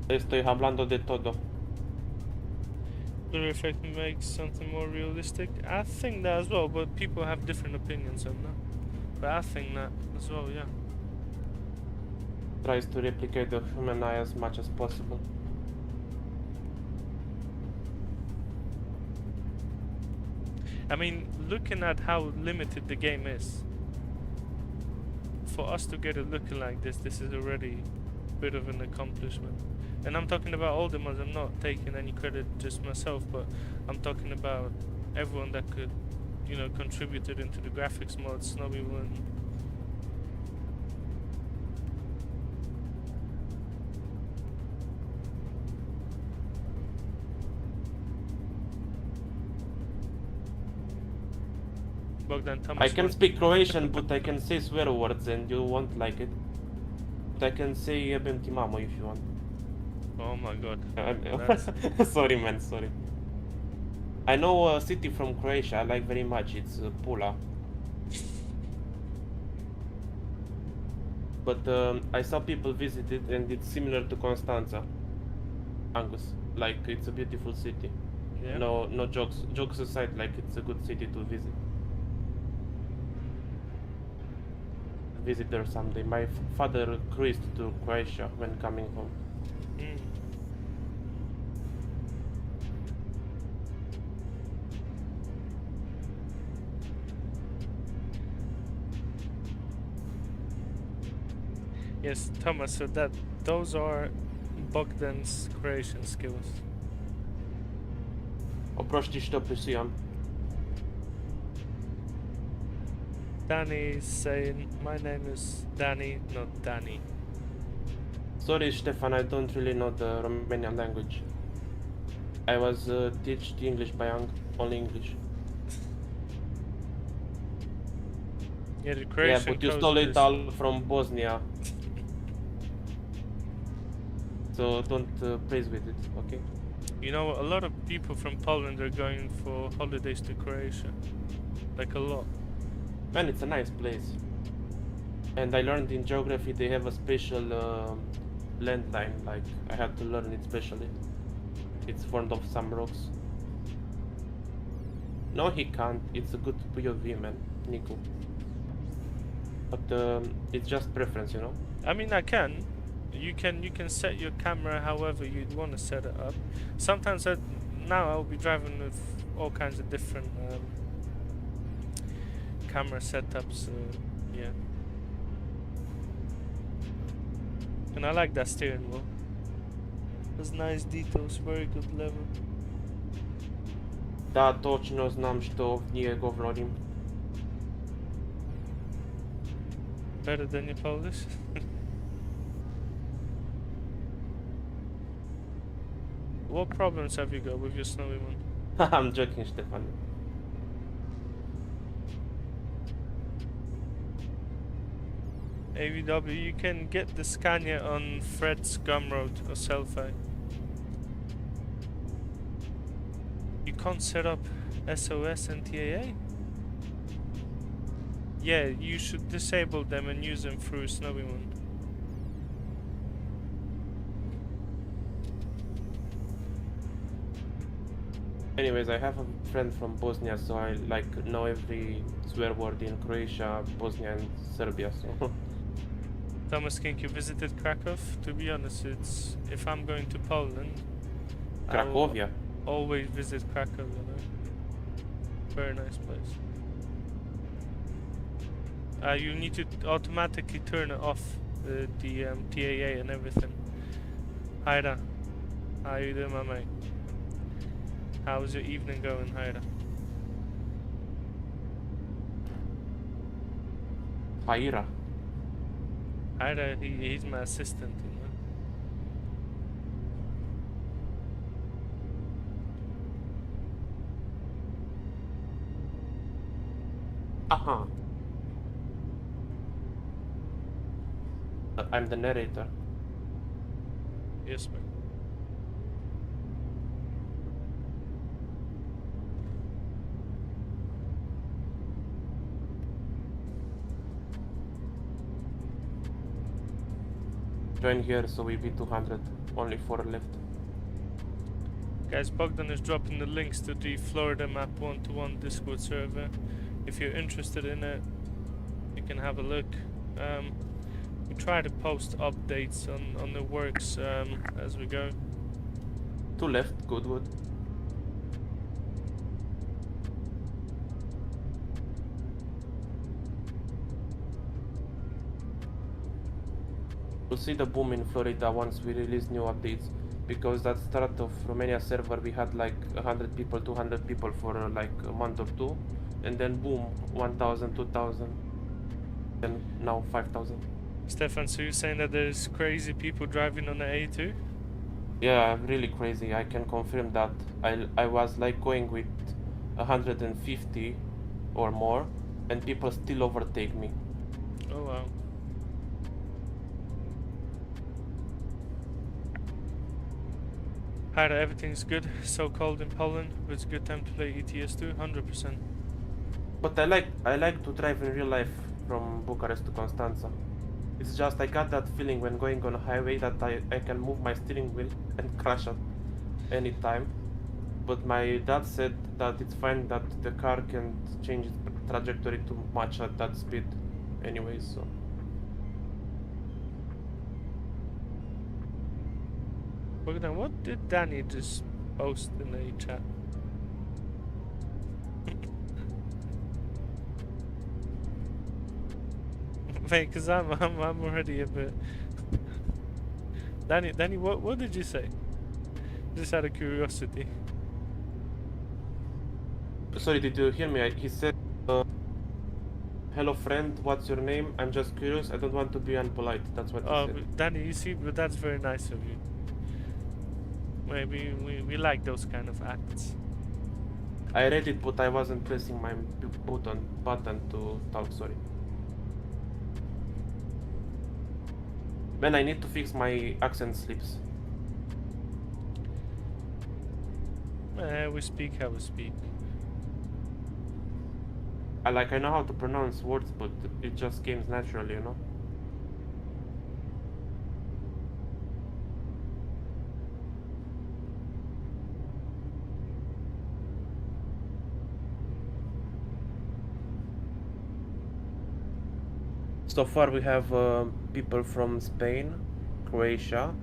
Estoy hablando de todo. The effect makes something more realistic. I think that as well, but people have different opinions on that. But I think that as well, yeah. Tries to replicate the human eye as much as possible. I mean, looking at how limited the game is, for us to get it looking like this is already a bit of an accomplishment. And I'm talking about all the mods. I'm not taking any credit just myself, but I'm talking about everyone that could, you know, contributed into the graphics mods, SnowyMoon. Bogdan Thomas. I can speak Croatian, but I can say swear words and you won't like it. But I can say jebem ti mamo if you want. Oh my god. Sorry man, sorry. I know a city from Croatia I like very much, it's Pula. But I saw people visit it and it's similar to Constanța. Angus, like it's a beautiful city. Yeah. No jokes aside, like it's a good city to visit. Visit there someday. My father cruised to Croatia when coming home. Mm. Yes, Thomas, so those are Bogdan's creation skills. Oprosti što opisujem. Danny is saying, my name is Danny, not Danny. Sorry Stefan, I don't really know the Romanian language. I was taught English by only English. Yeah, the creation but you code stole is- it all from Bosnia. So don't praise with it, okay? You know, a lot of people from Poland are going for holidays to Croatia. Like a lot. Man, it's a nice place. And I learned in geography they have a special landline, like I had to learn it specially. It's formed of some rocks. No, he can't. It's a good POV, man, Nico. But it's just preference, you know? I mean, I can. You can set your camera however you'd want to set it up. Sometimes now I'll be driving with all kinds of different camera setups. Yeah. And I like that steering wheel. There's nice details, very good level. Da, točno znam što nije govorim. Better than your Polish? What problems have you got with your SnowyMoon? I'm joking, Stefan. AVW, you can get the Scania on Fred's Gumroad or Selfie. You can't set up SOS and TAA? Yeah, you should disable them and use them through SnowyMoon. Anyways, I have a friend from Bosnia, so I like know every swear word in Croatia, Bosnia and Serbia, so... Thomas Kink, you visited Krakow? To be honest, it's if I'm going to Poland, Cracovia. I will always visit Krakow, you know. Very nice place. You need to automatically turn it off, the TAA and everything. Haida, how you doing, my mate? How's your evening going, Haida? Haira. Haida, he's my assistant, you know. Uh-huh. I'm the narrator. Yes, man. Join here so we beat 200. Only 4 left. Guys, Bogdan is dropping the links to the Florida Map 1-to-1 Discord server. If you're interested in it, you can have a look. We try to post updates on the works as we go. 2 left, good. We'll see the boom in Florida once we release new updates, because at start of Romania server we had like 100 people, 200 people for like a month or two, and then boom, 1,000, 2,000, and now 5,000. Stefan, so you're saying that there's crazy people driving on the A2? Yeah, really crazy. I can confirm that. I was like going with 150 or more, and people still overtake me. Oh wow. Hi, everything's good. So cold in Poland, but it's a good time to play ETS2, 100%. But I like to drive in real life from Bucharest to Constanța. It's just I got that feeling when going on a highway that I can move my steering wheel and crash at any time. But my dad said that it's fine that the car can change its trajectory too much at that speed anyways, so. Bogdan, what did Danny just post in the chat? Wait, cause I'm already a bit. Danny, what did you say? Just out of curiosity. Sorry, did you hear me? He said, hello friend, what's your name? I'm just curious, I don't want to be unpolite. That's what he said. Danny, you see, but that's very nice of you. Maybe we like those kind of acts. I read it, but I wasn't pressing my button to talk, sorry. Man, I need to fix my accent slips. We speak how we speak. I know how to pronounce words, but it just comes naturally, you know? So far we have people from Spain, Croatia,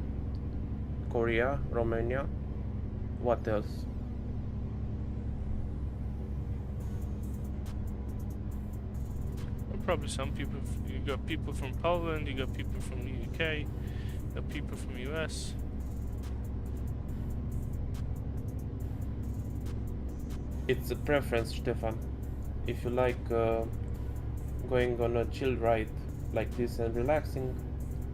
Korea, Romania. What else? Probably some people. You got people from Poland, you got people from the UK, you got people from US. It's a preference, Stefan. If you like going on a chill ride like this and relaxing,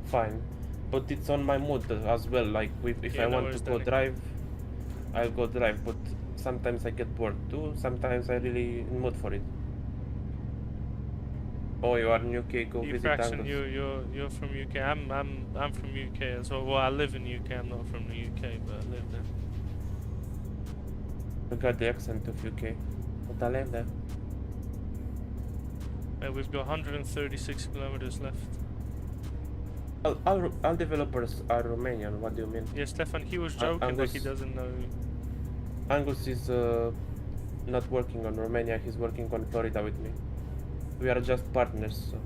fine. But it's on my mood as well. Like if I want to go drive, I'll go drive. But sometimes I get bored too. Sometimes I really in mood for it. Oh, you are in UK. Go visit Fraction, Angus. you're from UK. I'm from UK as well. Well, I live in UK. I'm not from the UK, but I live there. I got the accent of UK, but I live there. We've got 136 kilometers left. All developers are Romanian. What do you mean? Yeah, Stefan, he was joking that he doesn't know. Angus is not working on Romania. He's working on Florida with me. We are just partners. So.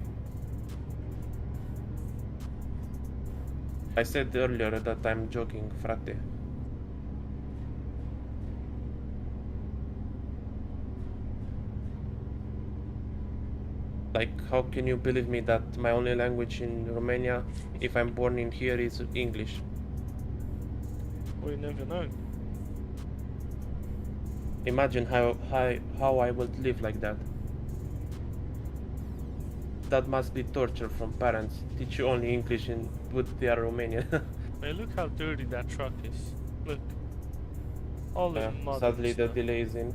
I said earlier that I'm joking, frate. Like, how can you believe me that my only language in Romania, if I'm born in here, is English? We never know. Imagine how I would live like that. That must be torture from parents. Teach you only English and but they are Romanian. Hey, look how dirty that truck is. Look. All Yeah, in mud and sadly the stuff. delay is in.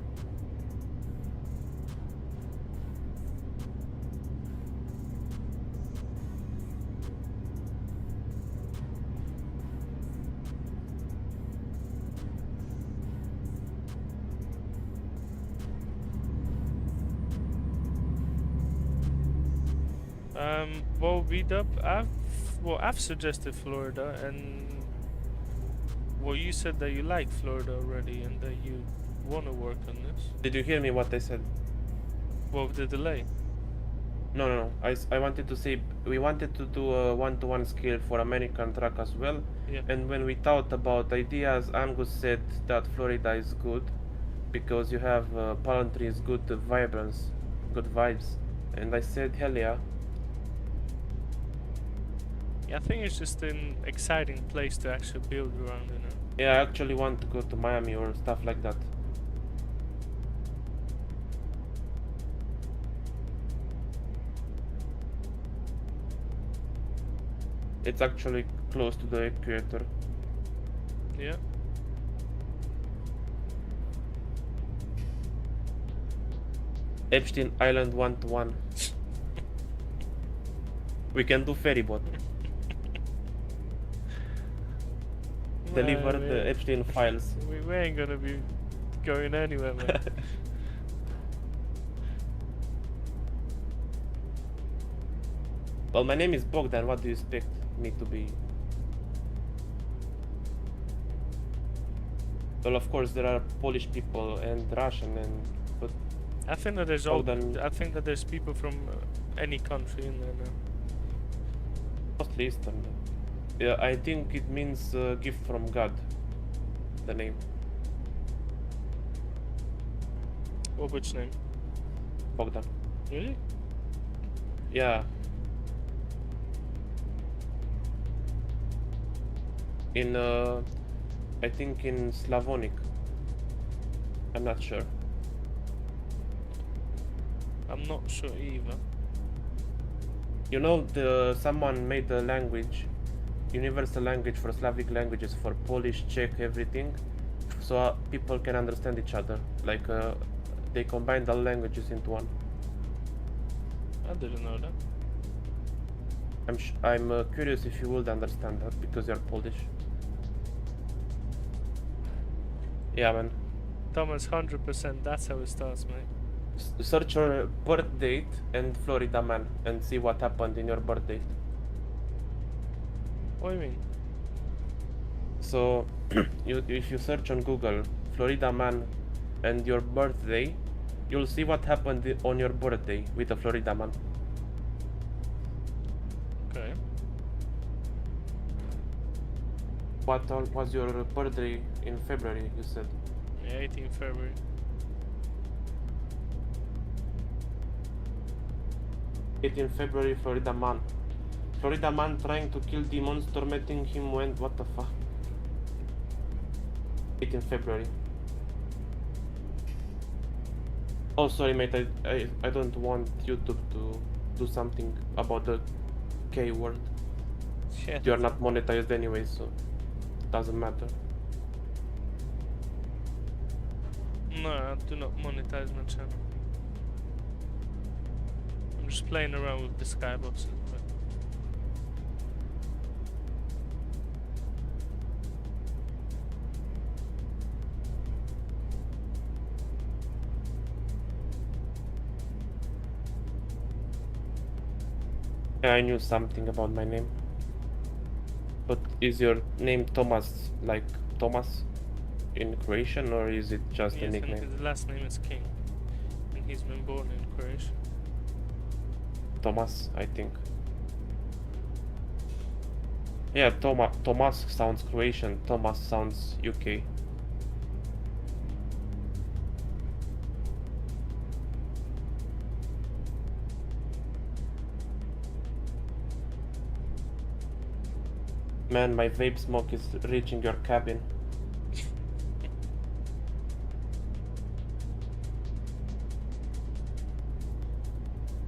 Well, I've suggested Florida, and well, you said that you like Florida already, and that you want to work on this. Did you hear me what I said? Well, with the delay. No. I wanted to say we wanted to do a one-to-one scale for American truck as well. Yeah. And when we thought about ideas, Angus said that Florida is good because you have palm trees, good vibrance, good vibes. And I said, hell yeah. Yeah, I think it's just an exciting place to actually build around, you know. Yeah, I actually want to go to Miami or stuff like that. It's actually close to the equator. Yeah. Epstein Island 1-to-1. We can do ferry boat. Deliver the Epstein files. We ain't gonna be going anywhere, man. Well, my name is Bogdan. What do you expect me to be? Well, of course, there are Polish people and Russian, but I think that there's I think that there's people from any country in there now. mostly Eastern. Yeah, I think it means gift from God. The name. Well, which name? Bogdan. Really? Yeah. In I think in Slavonic. I'm not sure. I'm not sure either. You know, someone made a language, universal language for Slavic languages, for Polish, Czech, everything, so people can understand each other. Like they combined all languages into one. I didn't know that. I'm curious if you would understand that because you're Polish. Yeah, man. Thomas, 100%. That's how it starts, mate. Search your birth date and Florida man and see what happened in your birth date. What do you mean? So, if you search on Google Florida man and your birthday, you'll see what happened on your birthday with a Florida man. Okay. What was your birthday in February, you said? Yeah, 18 February. In February, Florida man. Florida man trying to kill demons, tormenting him when... What the fuck? 18 February. Oh, sorry, mate. I don't want YouTube to do something about the K word. Yeah. You're not monetized anyway, so it doesn't matter. No, I do not monetize my channel. I'm just playing around with the skyboxes. But Yeah, I knew something about my name. But is your name Thomas like Thomas in Croatian, or is it just a yes, and nickname? his last name is King, and he's been born in Croatia. Thomas, I think. Yeah, Thomas sounds Croatian, Thomas sounds UK. Man, my vape smoke is reaching your cabin.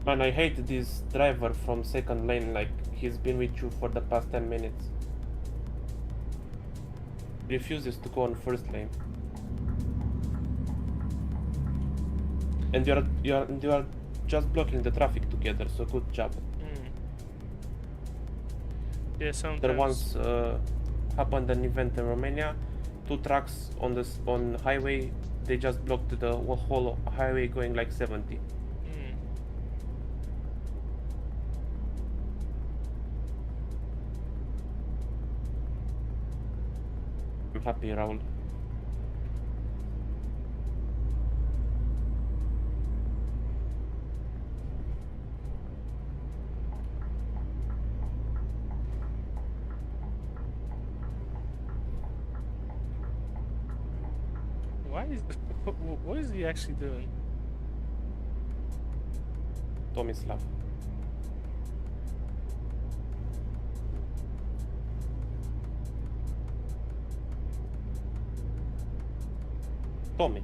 Man, I hate this driver from second lane, like he's been with you for the past 10 minutes. Refuses to go on first lane. And you are just blocking the traffic together, so good job. Yeah, sometimes. There once happened an event in Romania. 2 trucks on highway, they just blocked the whole highway going like 70. I'm happy, Raul. Why is what is he actually doing? Tomislav. Tommy.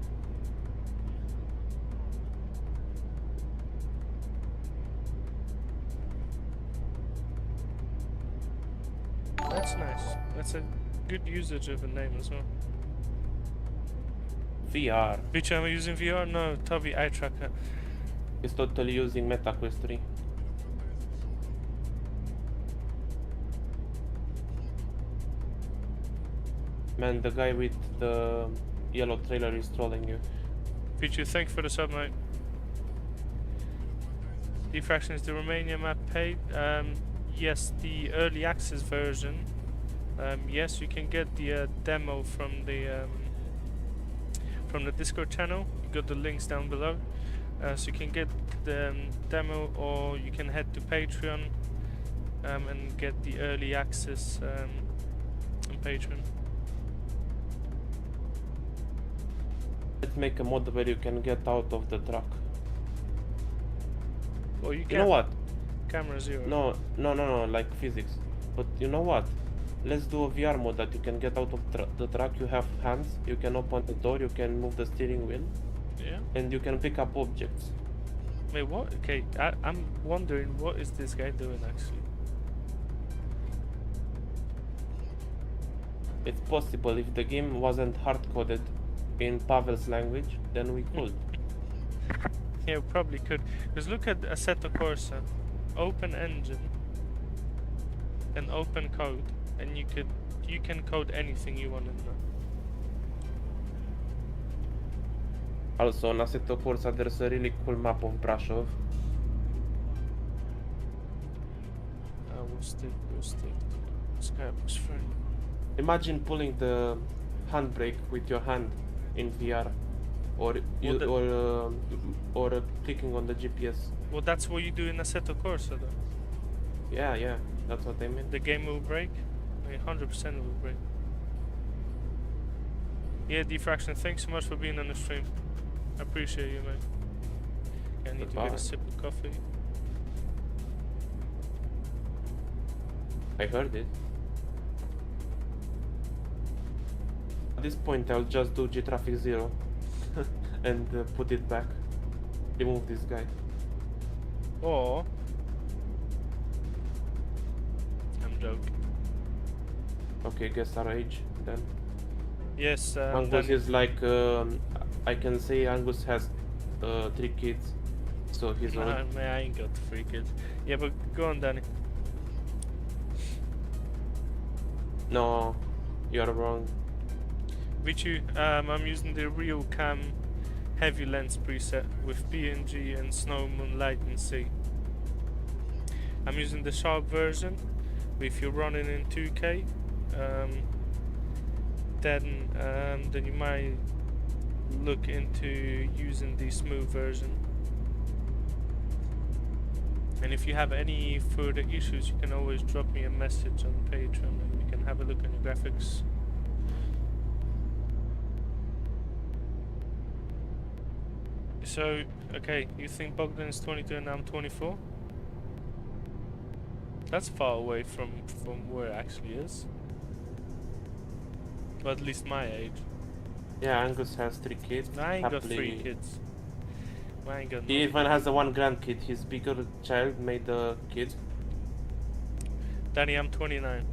That's nice. That's a good usage of a name as well. VR. Which am I using VR? No, Toby eye tracker. He's totally using MetaQuest 3. Man, the guy with the yellow trailer is trolling you. Pichu, thank you for the sub, mate. Diffraction is the Romania Map paid. Yes, the early access version. Yes, you can get the demo from the Discord channel. You got the links down below, so you can get the demo, or you can head to Patreon and get the early access on Patreon. Let's make a mod where you can get out of the truck. Or you can. You know what? Camera 0. No, like physics. But you know what? Let's do a VR mode that you can get out of the truck. You have hands, you can open the door, you can move the steering wheel. Yeah. And you can pick up objects. Wait, what? Okay, I'm wondering what is this guy doing actually? It's possible if the game wasn't hard-coded in Pavel's language, then we could. Yeah, we probably could. Because look at Assetto Corsa, open engine and open code, and you can code anything you want in there. Also, on Assetto Corsa, there's a really cool map of Brasov. We'll stick to Skybus friend. Imagine pulling the handbrake with your hand in VR, or clicking on the GPS. Well, that's what you do in Assetto Corsa, though. Yeah, that's what I meant. The game will break. 100% will break. Yeah, Diffraction, thanks so much for being on the stream. I appreciate you, man. I need to get a sip of coffee. I heard it. At this point, I'll just do G-Traffic 0 and put it back. Remove this guy. Or I'm joking. Okay, guess our age then. Yes, Angus is like, I can say Angus has 3 kids, so he's old. Man, I ain't got 3 kids. Yeah, but go on, Danny. No, you're wrong. Vichu, I'm using the RealCam heavy lens preset with PNG and SnowyMoon Light and C. I'm using the sharp version. If you're running in 2K, then you might look into using the smooth version. And if you have any further issues, you can always drop me a message on Patreon and we can have a look at your graphics. So, okay, you think Bogdan is 22 and I'm 24? That's far away from where it actually is. Or at least my age. Yeah, Angus has 3 kids. I ain't got 3 happily. kids. I ain't got He no even has a 1 grandkid. His bigger child made a kid. Danny, I'm 29.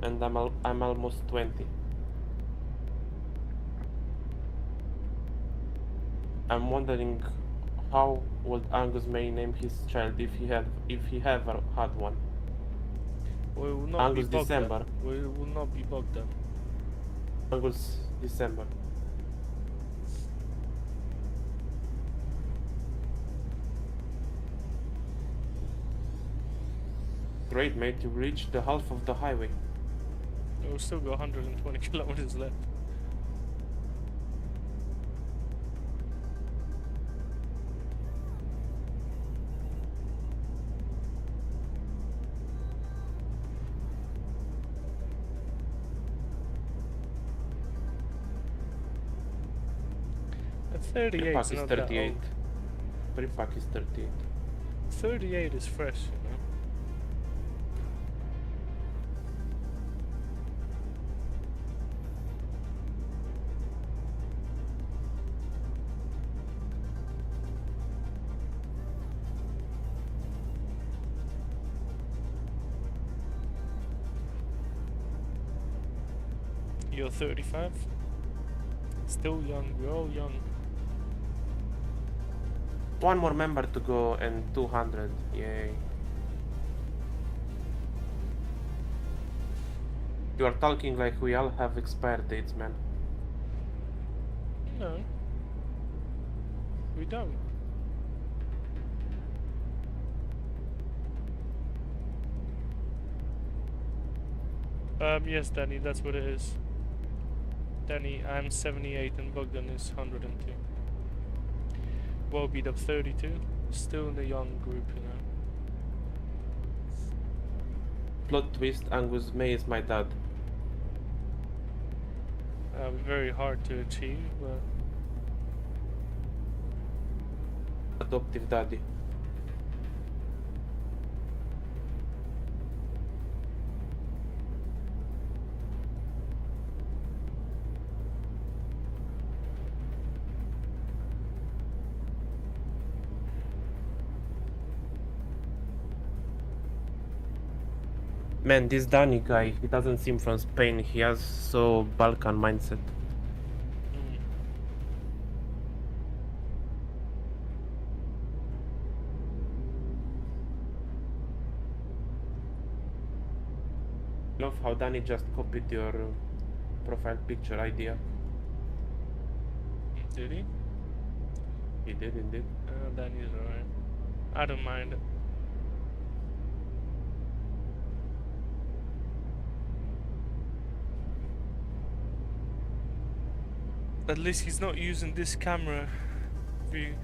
And I'm almost 20. I'm wondering how would Angus may name his child if he ever had one. We will not Angus be Bogdan. December. We will not be Bogdan. Angus December. Great, mate, you reached the half of the highway. We've still got 120 kilometers left. At 38 Pre-pack is is not that 38. old. Pre-pack is 38. 38 is fresh, you know. You're 35? Still young, we're all young. One more member to go and 200. Yay. You are talking like we all have expired dates, man. No. We don't. Yes, Danny, that's what it is. Danny, I'm 78 and Bogdan is 102. Well, beat up 32. Still in the young group, you know. Plot twist, Angus May is my dad. Very hard to achieve, but Adoptive daddy. Man, this Danny guy, he doesn't seem from Spain. He has so Balkan mindset. Love how Danny just copied your profile picture idea. did he? He did indeed. Danny's alright. I don't mind it. At least he's not using this camera view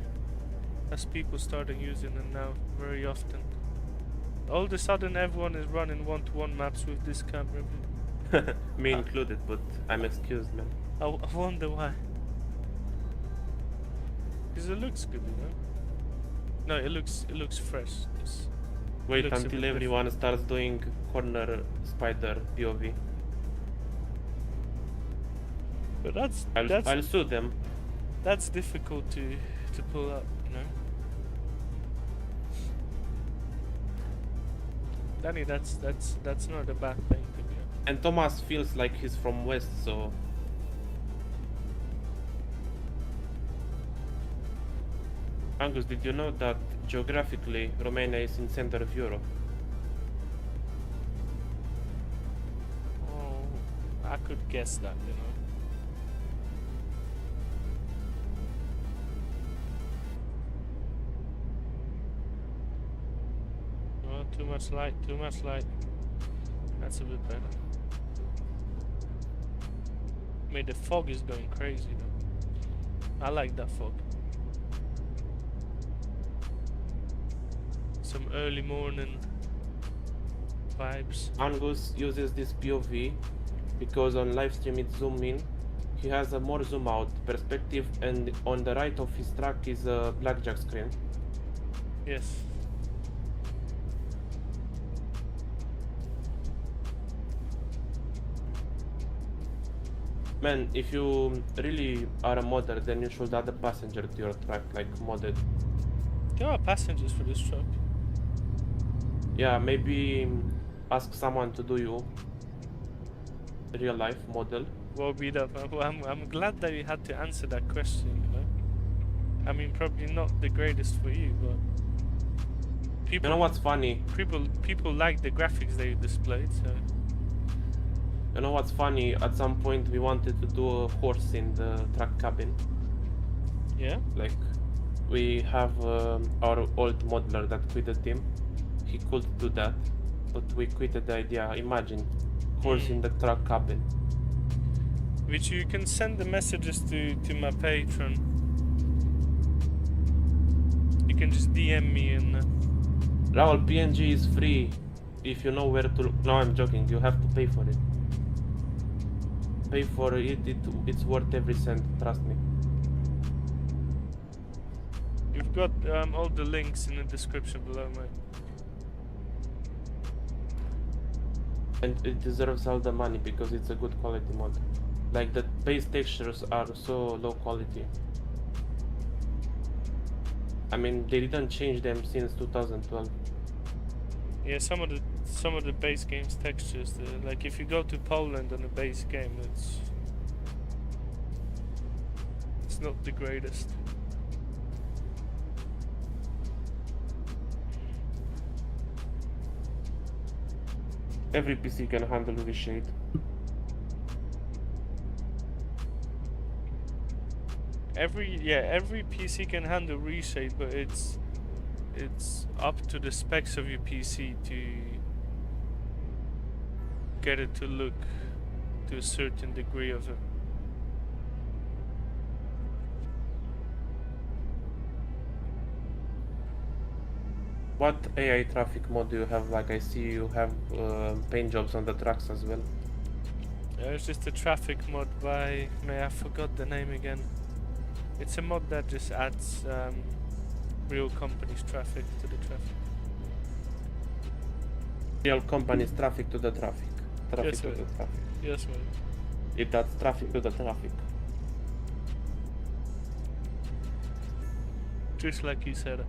as people started using it now very often. All of a sudden everyone is running one-to-one maps with this camera view. Me included, but I'm excused, man. I wonder why. Because it looks good, you know? No, it looks fresh. Wait looks a until bit everyone starts doing corner spider POV. But I'll sue them. that's difficult to pull up, you know? Danny, that's not a bad thing to be. And Thomas feels like he's from West, so... Angus, did you know that geographically Romania is in center of Europe? Oh, I could guess that, you know. Oh, too much light, too much light. That's a bit better. I mean, the fog is going crazy though. I like that fog. Some early morning vibes. Angus uses this POV because on live stream it's zoom in. He has a more zoom out perspective, and on the right of his track is a blackjack screen. Yes. Man, if you really are a modder, then you should add a passenger to your truck, like modded. There are passengers for this truck. Yeah, maybe ask someone to do you real life model. Well beat up. I'm glad that you had to answer that question, you know? I mean, probably not the greatest for you, but people You know what's funny? people like the graphics they displayed, so You know what's funny? At some point we wanted to do a horse in the truck cabin. yeah. Like, we have our old modeler that quit the team. He could do that, but we quitted the idea. Imagine, horse in the truck cabin. Which you can send the messages to my patron. You can just DM me and Raul, PNG is free. If you know where to. No, I'm joking. You have to pay for it. Pay for it. It's worth every cent. Trust me. you've got all the links in the description below, mate. And it deserves all the money because it's a good quality mod. Like, the base textures are so low quality. I mean, they didn't change them since 2012. Yeah, some of the base game's textures, like if you go to Poland on a base game, it's not the greatest. Every PC can handle reshade. Every PC can handle reshade, but it's up to the specs of your PC to get it to look to a certain degree of it. What AI traffic mode do you have? Like, I see you have paint jobs on the trucks as well. It's just a traffic mod by I forgot the name again. It's a mod that just adds real companies' traffic to the traffic. Real companies traffic to the traffic. Traffic Yes, to mate. the traffic. Yes, man. If that's traffic to the traffic. Just like you said.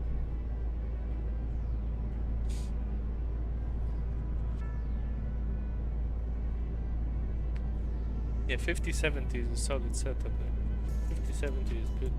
Yeah, 5070 is a solid setup there. 5070 is good.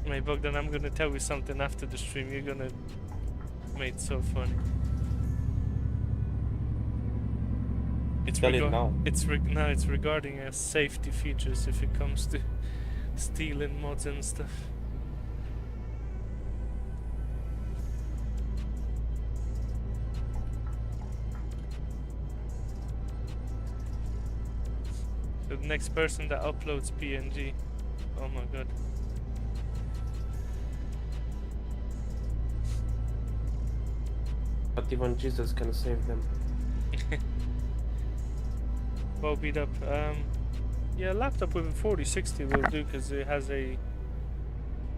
Mate, Bogdan, I'm gonna tell you something after the stream. You're gonna make it so funny. It's Tell it now. It's regarding safety features if it comes to stealing mods and stuff. So the next person that uploads PNG, oh my god. But even Jesus can save them. Well beat up. Yeah, laptop with a 4060 will do because it has a.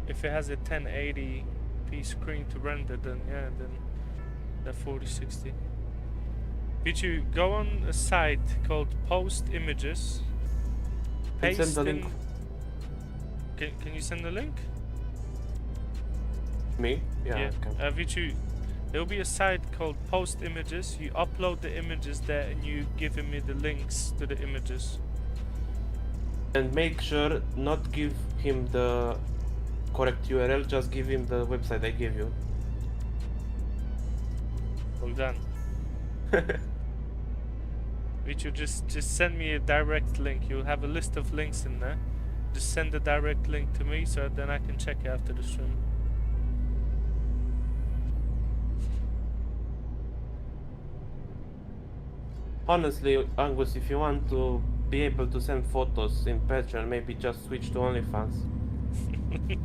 If it has a 1080p screen to render, then yeah, then the 4060. Did you go on a site called Post Images? And send the in. link. Can you send the link? Me? Yeah. Okay. Vichu, there will be a site called Post Images. You upload the images there and you give me the links to the images. And make sure not give him the correct URL, just give him the website I gave you. Well done. Vichu, just send me a direct link. You'll have a list of links in there. Just send a direct link to me so then I can check it after the stream. Honestly, Angus, if you want to be able to send photos in Patreon, maybe just switch to OnlyFans.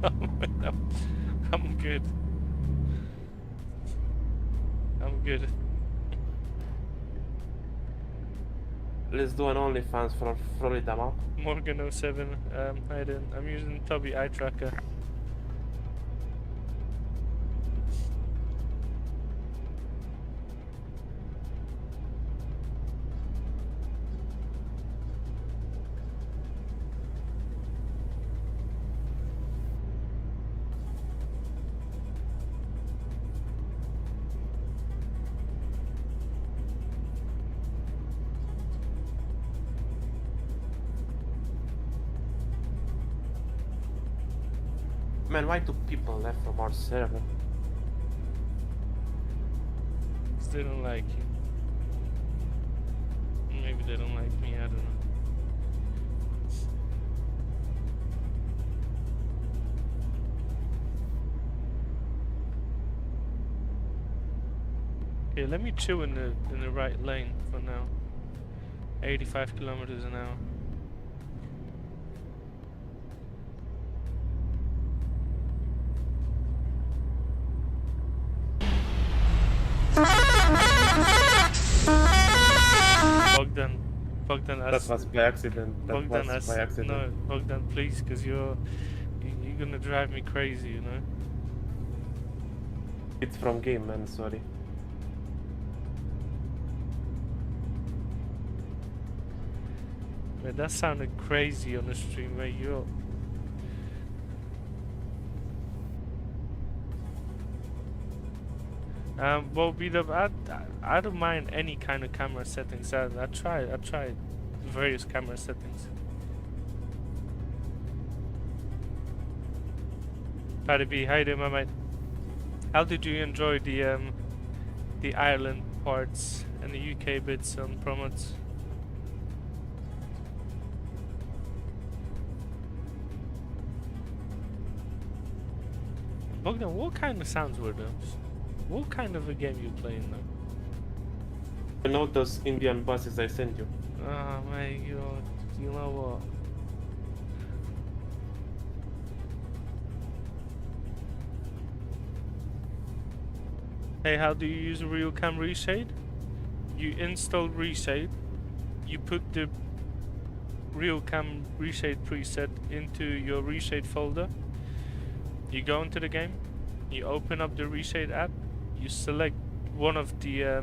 No, I'm good. I'm good. Let's do an OnlyFans for Florida Map. Morgan 07, hi then. I'm using Toby eye tracker. Man, why do people left from our server? They don't like you. Maybe they don't like me, I don't know. Okay, let me chill in the right lane for now. 85 kilometers an hour. Bogdan, That was by accident. Bogdan, by accident. no, Bogdan, please, because you're gonna drive me crazy, you know. It's from game, man. Sorry. Man, that sounded crazy on the stream, mate. You're. Well, I don't mind any kind of camera settings. I tried various camera settings. Paddy B, how you doing, my mate? How did you enjoy the Ireland parts and the UK bits on Promotes? Bogdan, what kind of sounds were those? What kind of a game you playing now? You know those Indian buses I sent you? Oh my god, you know what? Hey, how do you use RealCam ReShade? You install ReShade, you put the RealCam ReShade preset into your ReShade folder, you go into the game, you open up the ReShade app, you select one of the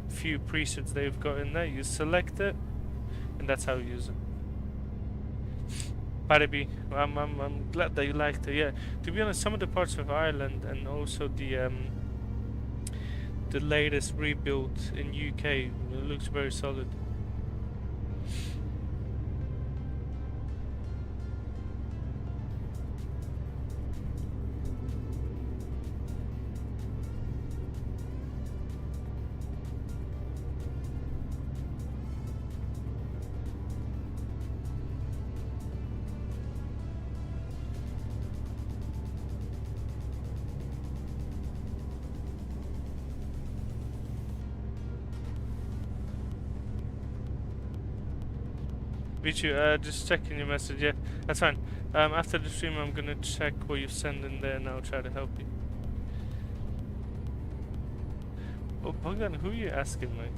few presets they've got in there, you select it, and that's how you use it. Paribi, I'm glad that you liked it. Yeah, to be honest, some of the parts of Ireland and also the latest rebuild in UK, it looks very solid. Vichu, just checking your message. Yeah, that's fine. After the stream, I'm gonna check what you send in there, and I'll try to help you. Oh, Bogdan, who are you asking, mate?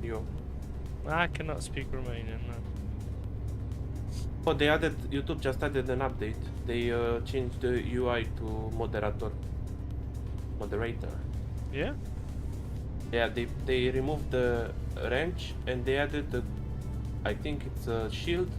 You. I cannot speak Romanian, no. Oh, YouTube just added an update. They changed the UI to moderator. Yeah? Yeah, they removed the wrench and they added the, I think it's a shield.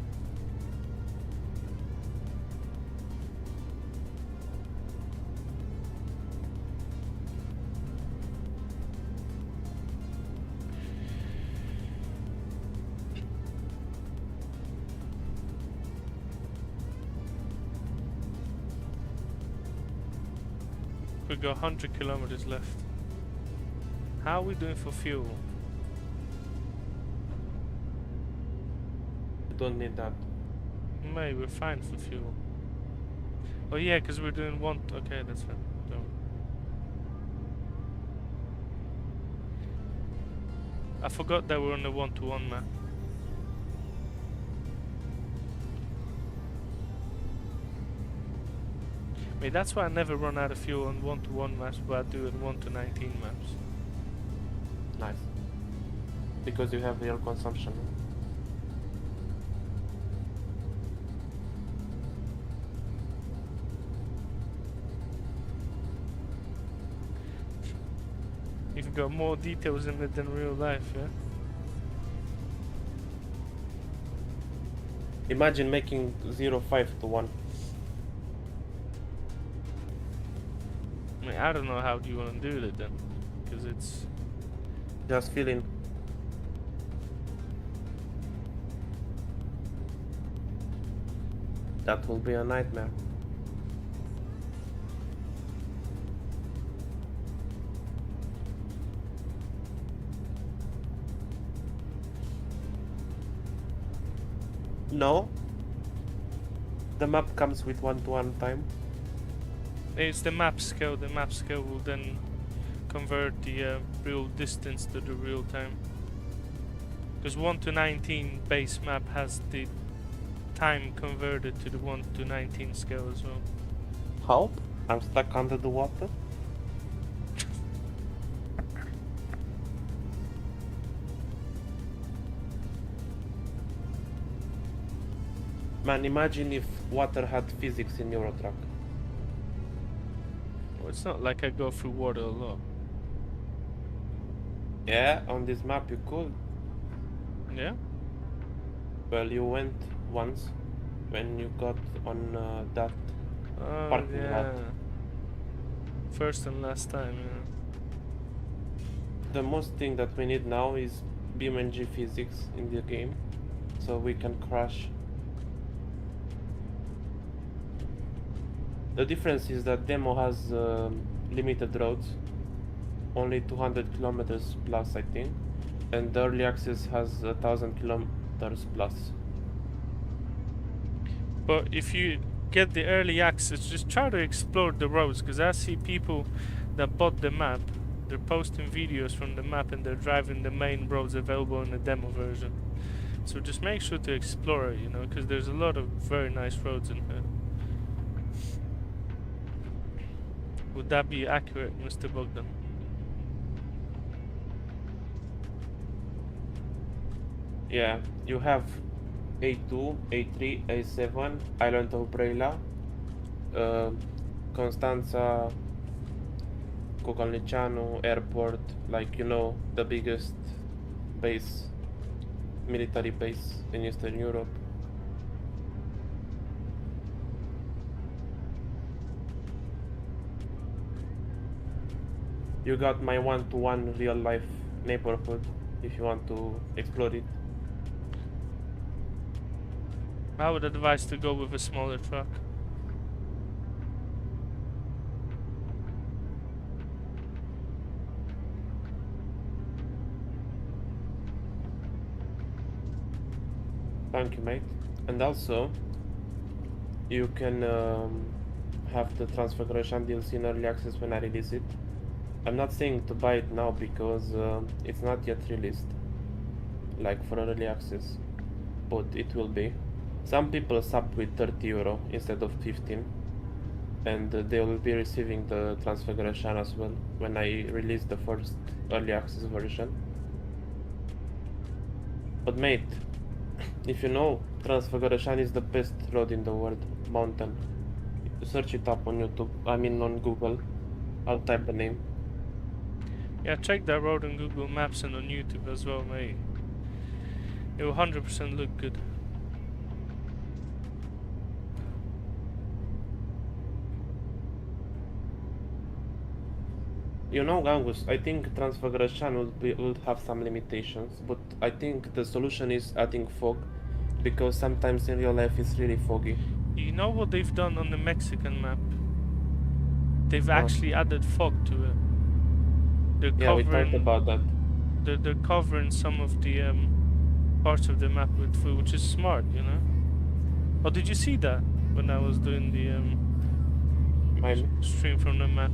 We got 100 kilometers left. How are we doing for fuel? Don't need that. Mate, we're fine for fuel. Oh yeah, because we're doing one. Okay, that's fine. Don't. I forgot that we're on the 1-to-1 map. I mean, that's why I never run out of fuel on 1-to-1 maps, but I do in 1-to-19 maps. Nice. Because you have real consumption. You've got more details in it than real life, yeah? Imagine making 0.5 to 1. I mean, I don't know how do you want to do it then, because it's... Just feeling. That will be a nightmare. No. The map comes with 1-to-1 time. It's the map scale. The map scale will then convert the real distance to the real time. Because 1-to-19 base map has the time converted to the 1-to-19 scale as well. Help? I'm stuck under the water. Man, imagine if water had physics in Euro Truck. Well, it's not like I go through water a lot. Yeah, on this map you could. Yeah? Well, you went once when you got on that Oh, parking yeah. lot. First and last time, yeah. The most thing that we need now is BeamNG physics in the game, so we can crash. The difference is that demo has limited roads, only 200 kilometers plus, I think, and the early access has 1,000 kilometers plus. But if you get the early access, just try to explore the roads, because I see people that bought the map, they're posting videos from the map and they're driving the main roads available in the demo version. So just make sure to explore it, you know, because there's a lot of very nice roads in here. Would that be accurate, Mr. Bogdan? Yeah, you have A2, A3, A7, Island of Brăila, Constanța, Cocalnicianu Airport, like, you know, the biggest base, military base in Eastern Europe. You got my 1-to-1 real life neighborhood if you want to explore it. I would advise to go with a smaller truck. Thank you, mate. And also, you can have the Transfiguration DLC in early access when I release it. I'm not saying to buy it now because it's not yet released, like for early access, but it will be. Some people sub with 30 euro instead of 15, and they will be receiving the Transfiguration as well when I release the first early access version. But mate, if you know, Transfiguration is the best road in the world, mountain. Search it up on YouTube, I mean on Google. I'll type the name. Yeah, check that road on Google Maps and on YouTube as well, mate. It will 100% look good. You know, Angus, I think Transfiguration will have some limitations, but I think the solution is adding fog, because sometimes in real life it's really foggy. You know what they've done on the Mexican map? They've actually added fog to it. They're Yeah, we talked about that. They're covering some of the parts of the map with food, which is smart, you know. Oh, did you see that when I was doing the stream from the map?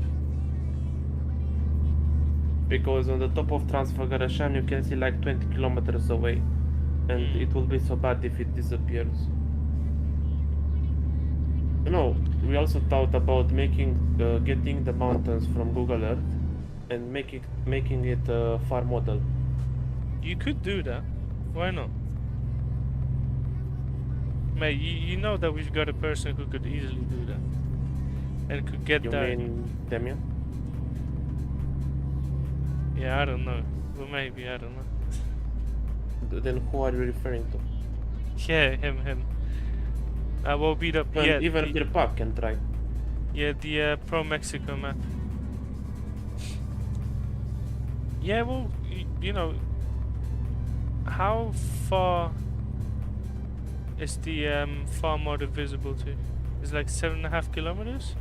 Because on the top of Transfăgărășan you can see like 20 kilometers away, and it will be so bad if it disappears. No, we also thought about getting the mountains from Google Earth and making it a far model. You could do that. Why not? Mate, you know that we've got a person who could easily do that. And could get You that. mean Demian? Yeah, I don't know. Well, maybe, I don't know. Then who are you referring to? Yeah, him. I will beat up. Well, even the, Kirpak can try. Yeah, the Pro Mexico map. Yeah, well, you know, how far is the farm model visible to? It's like 7.5 kilometers?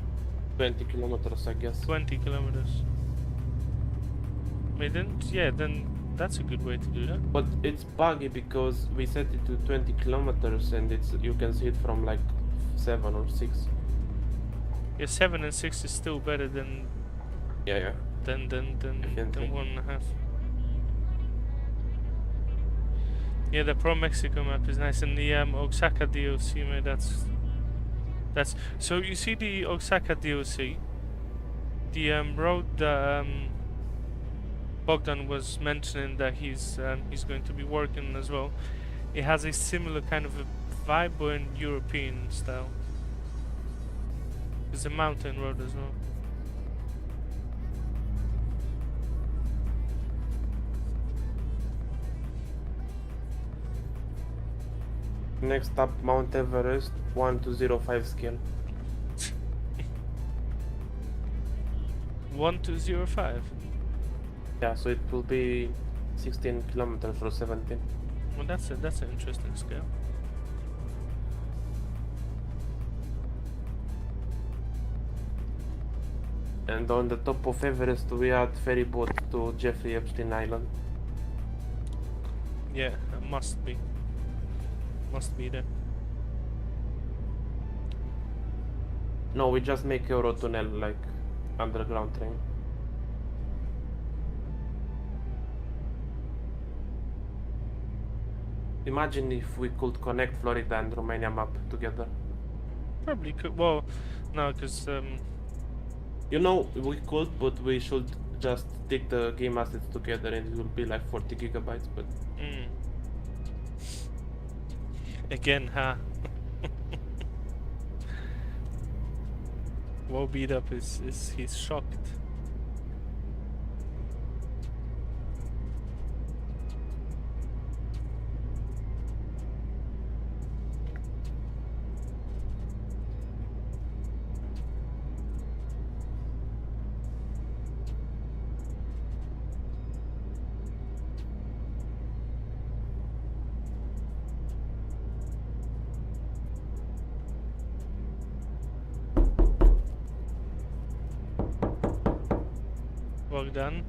20 kilometers, I guess. 20 kilometers. I mean, then that's a good way to do that. But it's buggy because we set it to 20 kilometers and you can see it from like 7 or 6. Yeah, 7 and 6 is still better than Yeah. than 1.5. Yeah, the Pro Mexico map is nice, and the Oaxaca DLC, mate. That's so. You see the Oaxaca DLC, the road that Bogdan was mentioning that he's going to be working as well. It has a similar kind of a vibe, but in European style. It's a mountain road as well. Next up, Mount Everest, 1205 scale. 1205. Yeah, so it will be 16 kilometers or 17. Well, that's an interesting scale. And on the top of Everest, we add ferry boat to Jeffrey Epstein Island. Yeah, it must be. Must be there. No, we just make Eurotunnel like underground train. Imagine if we could connect Florida and Romania Map together. Probably could. Well, no, because You know, we could, but we should just take the game assets together and it will be like 40 gigabytes, but... Again, huh? Well beat up he's shocked. Bogdan,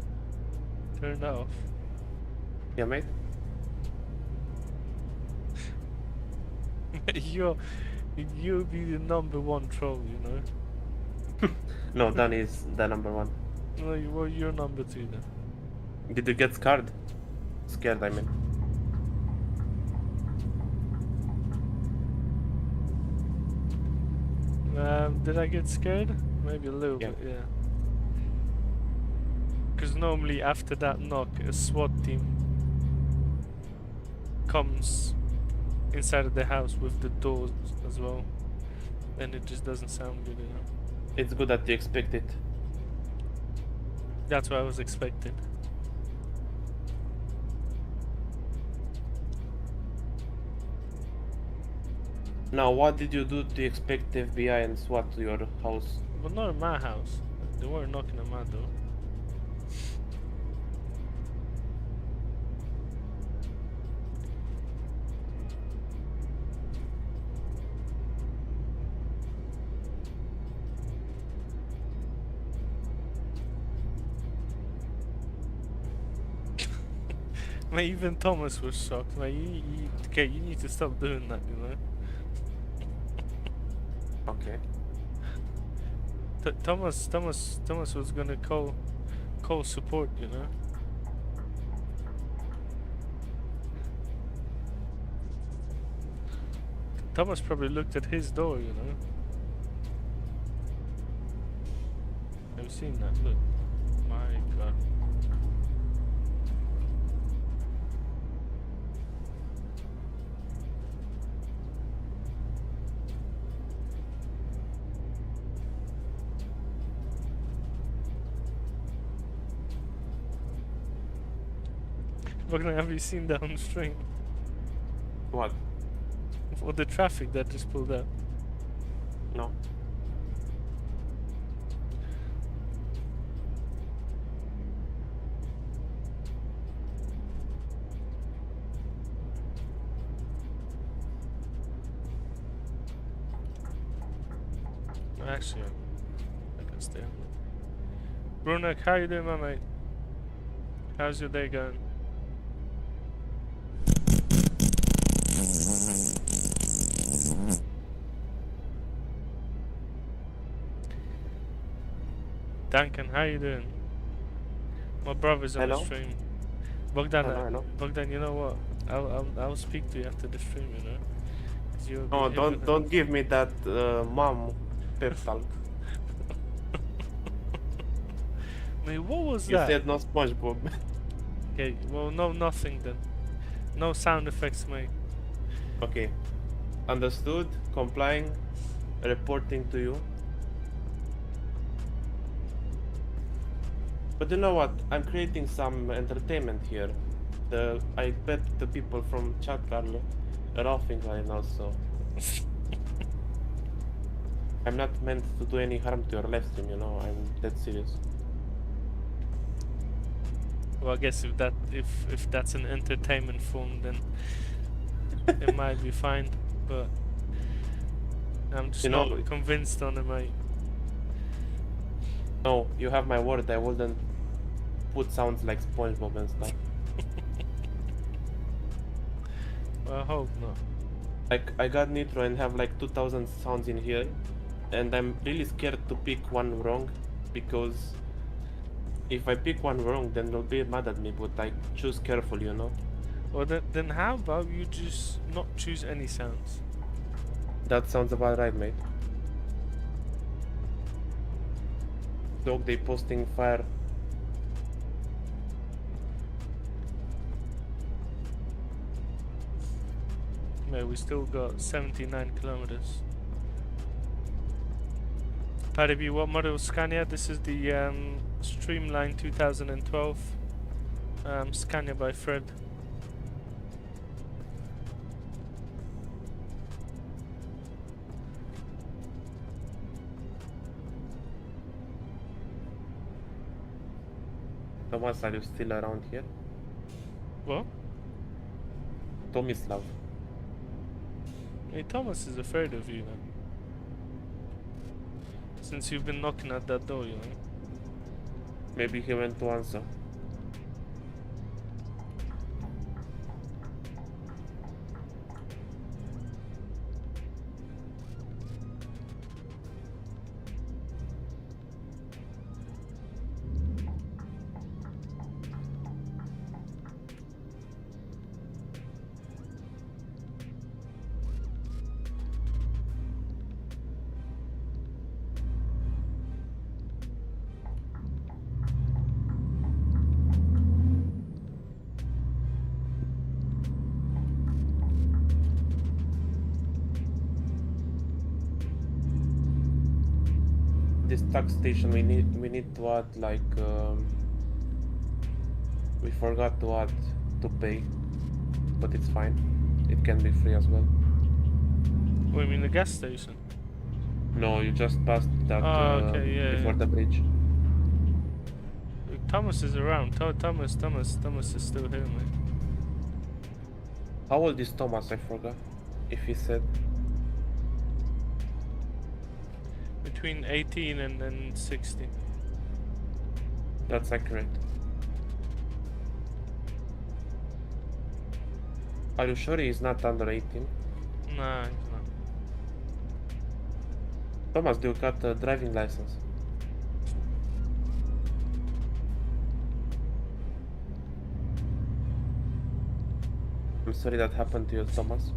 turn that off. Yeah, mate? You'll be the #1 troll, you know. No, Dan is the number one. No, you're #2 then. Did you get scared? Scared, I mean. Did I get scared? Maybe a little bit, yeah. Because normally after that knock, a SWAT team comes inside of the house with the doors as well, and it just doesn't sound good, you know. It's good that you expect it. That's what I was expecting. Now, what did you do to expect FBI and SWAT to your house? But not in my house. They weren't knocking on my door. Mate, even Thomas was shocked. Mate, you need to stop doing that, you know. Okay. Thomas was gonna call call support, you know. Thomas probably looked at his door, you know. Have you seen that? Look. My god. Bogdan, have you seen downstream? What? For the traffic that just pulled up? No. Actually, I can stay. Bruno, how you doing, my mate? How's your day going? Duncan, how you doing? My brother's on the Hello? stream. Bogdan, Hello. Bogdan, you know what? I'll speak to you after the stream, you know. 'Cause you're No, behaving- don't give me that mom pep talk. Mate, what was You that? said no SpongeBob. Okay, well, no, nothing then. No sound effects, mate. Okay. Understood, complying, reporting to you. But you know what? I'm creating some entertainment here. I bet the people from chat are laughing right now, so I'm not meant to do any harm to your live stream, you know. I'm dead serious. Well, I guess if that's an entertainment form, then it might be fine. But I'm just You not know- convinced on it, mate. No, you have my word. I wouldn't put sounds like SpongeBob and stuff. Well, I hope not. Like I got Nitro and have like 2000 sounds in here, and I'm really scared to pick one wrong, because if I pick one wrong, then they'll be mad at me. But I choose carefully, you know. Well, then how about you just not choose any sounds? That sounds about right, mate. Dog, they posting fire. Mate, we still got 79 kilometers. Paribi, what model Scania? This is the Streamline 2012 Scania by Fred. Thomas, are you still around here? What? Tomislav. Hey, Thomas is afraid of you, man. Since you've been knocking at that door, you know. Maybe he went to answer. This tax station we need to add like we forgot to add to pay, but it's fine. It can be free as well. What, you mean the gas station? No, you just passed that okay, yeah, before yeah. the bridge. Thomas is around. Thomas is still here, mate. How old is Thomas? I forgot if he said. Between 18 and 60. That's accurate. Are you sure he's not under 18? Nah, he's not. Thomas, do you got a driving license? sorry that happened to you, Thomas.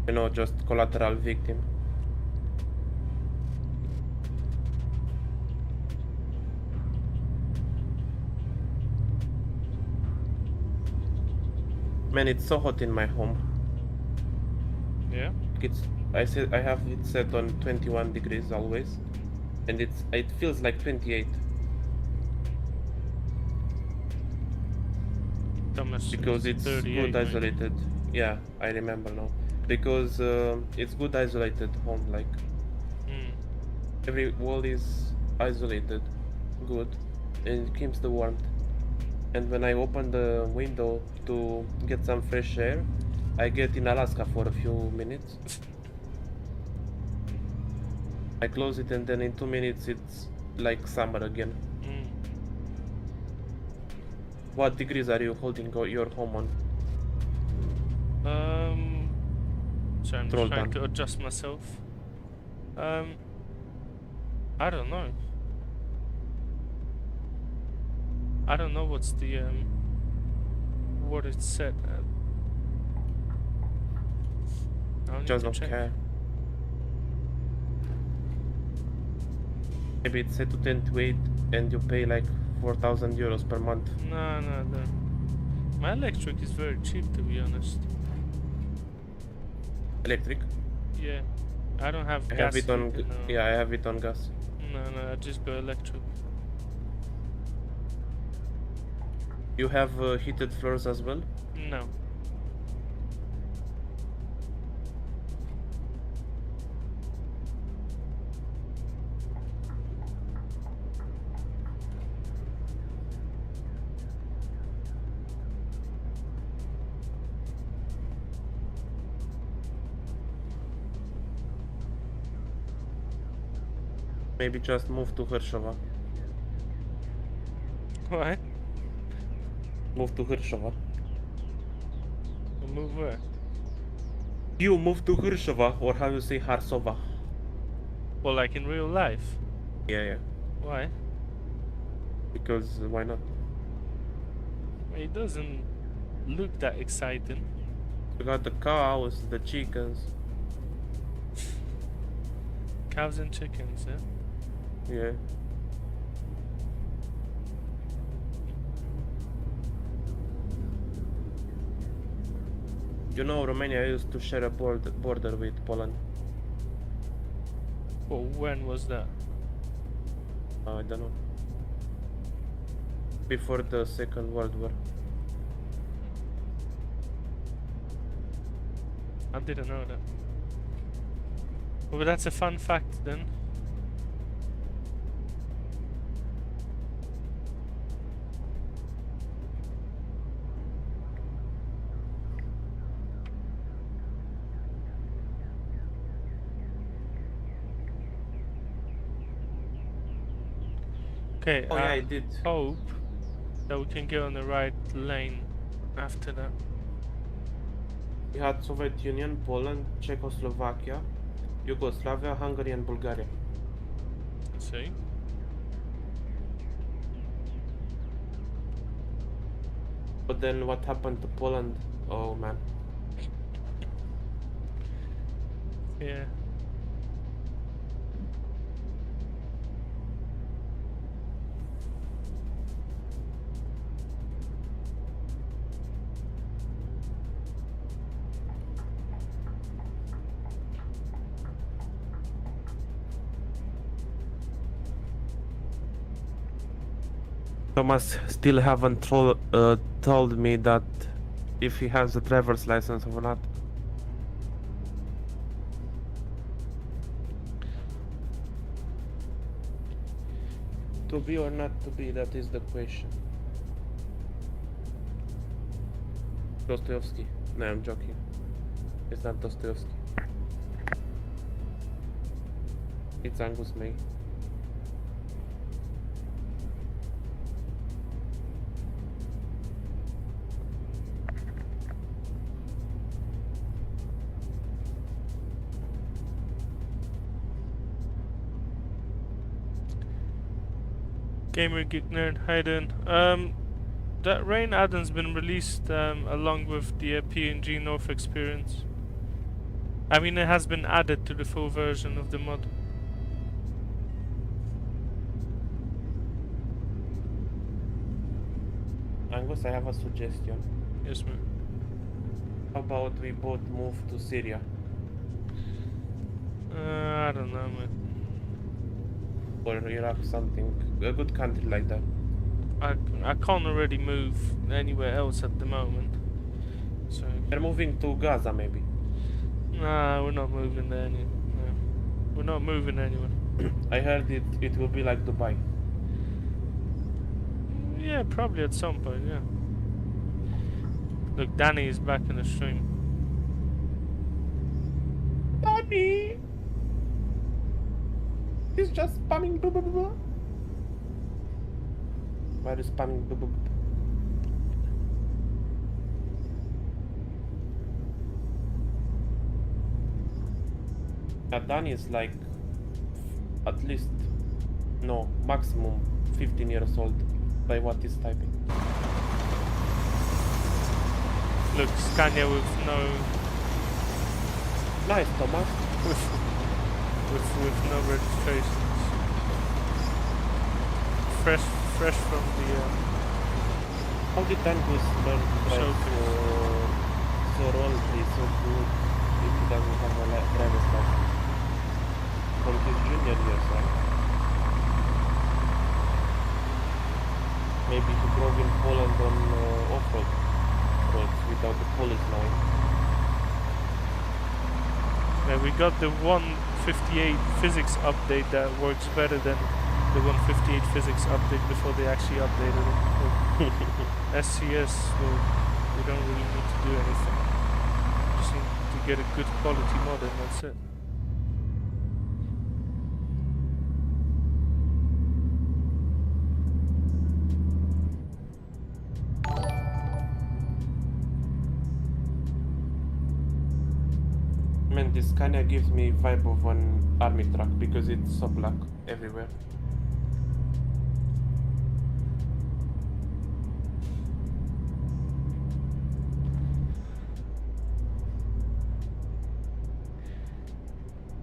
You know, just collateral victim. Man, it's so hot in my home. Yeah? I have it set on 21 degrees always, and it feels like 28. Mm. Thomas, Because it's 38, good isolated. Yeah, I remember now. Because it's good isolated home, like Mm. every wall is isolated, good, and it keeps the warmth. And when I open the window to get some fresh air, I get in Alaska for a few minutes. I close it and then in 2 minutes it's like summer again. Mm. What degrees are you holding your home on? So I'm Scroll trying down. to adjust myself. I don't know. I don't know what's the what it's set at. I need Just to don't check. care. Maybe it's set to 28 and you pay like 4,000 euros per month. No, no. My electric is very cheap, to be honest. Electric? Yeah, I don't have I gas have it on. heating, no. Yeah, I have it on gas. No, I just go electric. You have heated floors as well? No. Maybe just move to Hârșova. Why? Move to Hârșova. Move where? You move to Hârșova, or how you say Harsova. Well, like in real life? Yeah. Why? Because why not? It doesn't look that exciting. You got the cows, the chickens. Cows and chickens, yeah? Yeah. You know, Romania used to share a border with Poland. Well, when was that? I don't know. Before the Second World War. I didn't know that. Well, that's a fun fact then. Okay, Oh yeah, I did. hope that we can get on the right lane after that. We had Soviet Union, Poland, Czechoslovakia, Yugoslavia, Hungary and Bulgaria. Let's see. But then what happened to Poland? Oh man. Yeah. Thomas still haven't told me that if he has a driver's license or not. To be or not to be, that is the question. Dostoevsky. No, I'm joking. It's not Dostoevsky. It's Angus May. Gamer Geek Nerd, how you doing? that rain add-on's been released along with the PNG North experience. I mean, it has been added to the full version of the mod. Angus, I have a suggestion. Yes, ma'am. How about we both move to Syria? I don't know, man. Or Iraq, something. A good country like that. I can't already move anywhere else at the moment. So. We're moving to Gaza, maybe. Nah, we're not moving there. No. We're not moving anywhere. I heard it will be like Dubai. Yeah, probably at some point, yeah. Look, Danny is back in the stream. Danny! He's just spamming blah blah blah. Why are you spamming blah blah blah? Danny is like at least maximum 15 years old by what he's typing. Look, Scania with no Nice, Thomas. with no registrations. Fresh from the How did Angus learn to drive so royally, so good if he doesn't have a driver's license? From his junior years, right? Maybe he drove in Poland on off-road roads without the police line. yeah, we got the 158 physics update that works better than the 158 physics update before they actually updated it. SCS, well, we don't really need to do anything. Just need to get a good quality mod and that's it. Man, this Scania gives me vibe of an army truck because it's so black everywhere.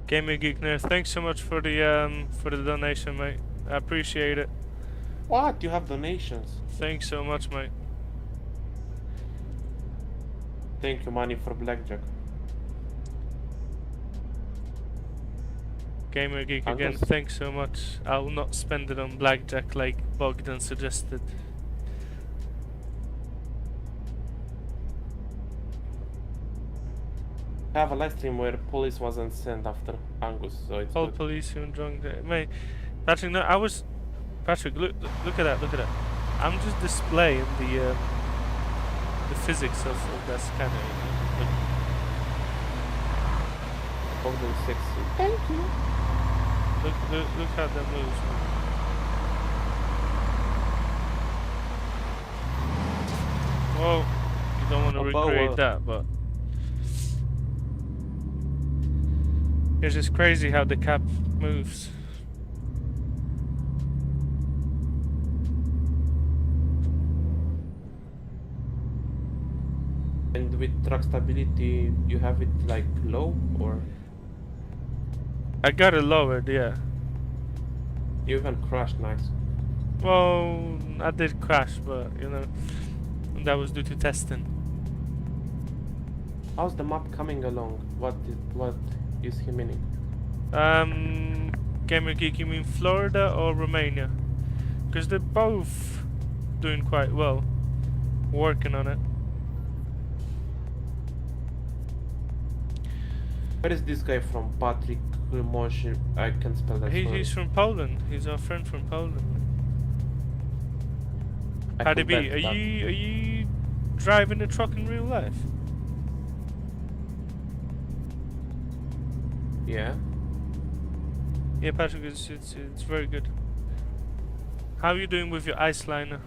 Gamer Geek Nerd, thanks so much for the donation, mate. I appreciate it. What? You have donations? Thanks so much, mate. Thank you, money for blackjack. Gamer Geek again, Angus? thanks so much. I will not spend it on blackjack like Bogdan suggested. I have a live stream where police wasn't sent after Angus, so it's All good. police who drunk there. Mate, Patrick, no, Patrick, look at that, look at that. I'm just displaying the physics of that scanner. Look. Bogdan sexy. Thank you. Look how that moves, man. Well, you don't want to recreate that, but it's just crazy how the cap moves. And with truck stability, you have it like low or I got it lowered, yeah. you even crashed nice. Well, I did crash, but you know, that was due to testing. How's the map coming along? What is he meaning? Gamer Geek, you mean Florida or Romania? Because they're both doing quite well, working on it. Where is this guy from? Patrick Moshi? I can spell that. He's from Poland. He's our friend from Poland. Paddy B, are you driving a truck in real life? Yeah. Yeah, Patrick, it's very good. How are you doing with your ice liner?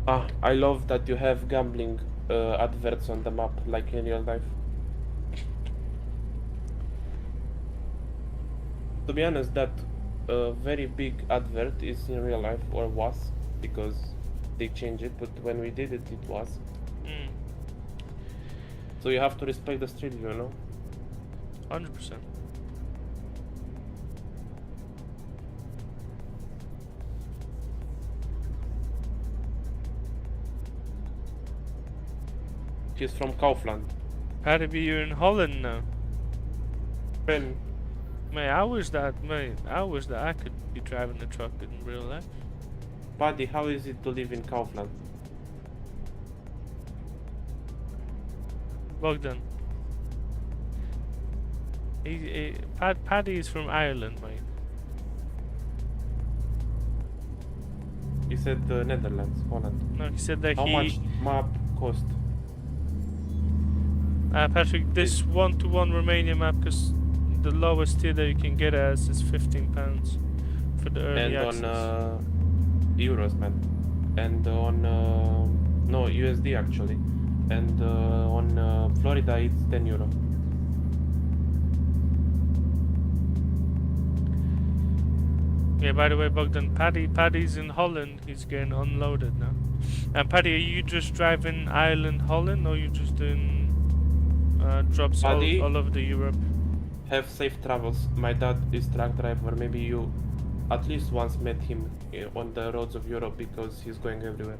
I love that you have gambling adverts on the map, like in real life. To be honest, that very big advert is in real life, or was, because they changed it, but when we did it, it was. Mm. So you have to respect the street view, you know? 100%. He's from Kaufland. Paddy, be you in Holland now? When? Mate, I wish that I could be driving a truck in real life. Buddy, how is it to live in Kaufland? Bogdan. Paddy is from Ireland, mate. He said Netherlands, Holland. No, he said that How much map cost? Patrick, this one-to-one Romania map, because the lowest tier that you can get as is £15 for the early access. And on euros, man. And on no, USD actually. And on Florida it's €10. Yeah, by the way, Bogdan, Paddy's in Holland. He's getting unloaded now. And Paddy, are you just driving Ireland, Holland, or you just doing drops all over the Europe? Have safe travels. My dad is truck driver. Maybe you at least once met him on the roads of Europe, because he's going everywhere.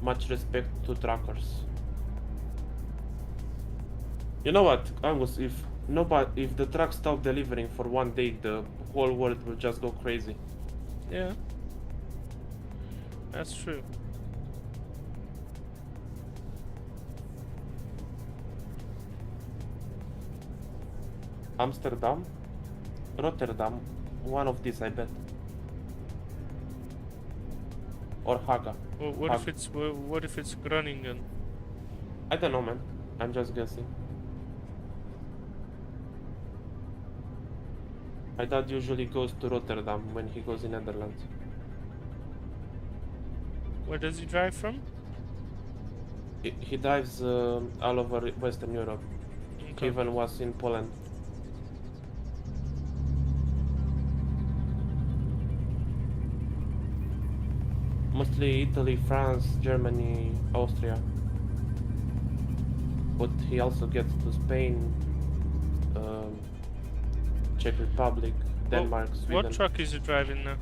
Much respect to truckers. You know what, Angus, if the truck stop delivering for one day, the whole world will just go crazy. Yeah. That's true. Amsterdam? Rotterdam? One of these, I bet. Or Haga. Well, what if it's Groningen? I don't know, man. I'm just guessing. My dad usually goes to Rotterdam when he goes in Netherlands. Where does he drive from? He drives all over Western Europe. Okay. He even was in Poland. Mostly Italy, France, Germany, Austria. But he also gets to Spain, Czech Republic, Denmark, Sweden. What truck is he driving now?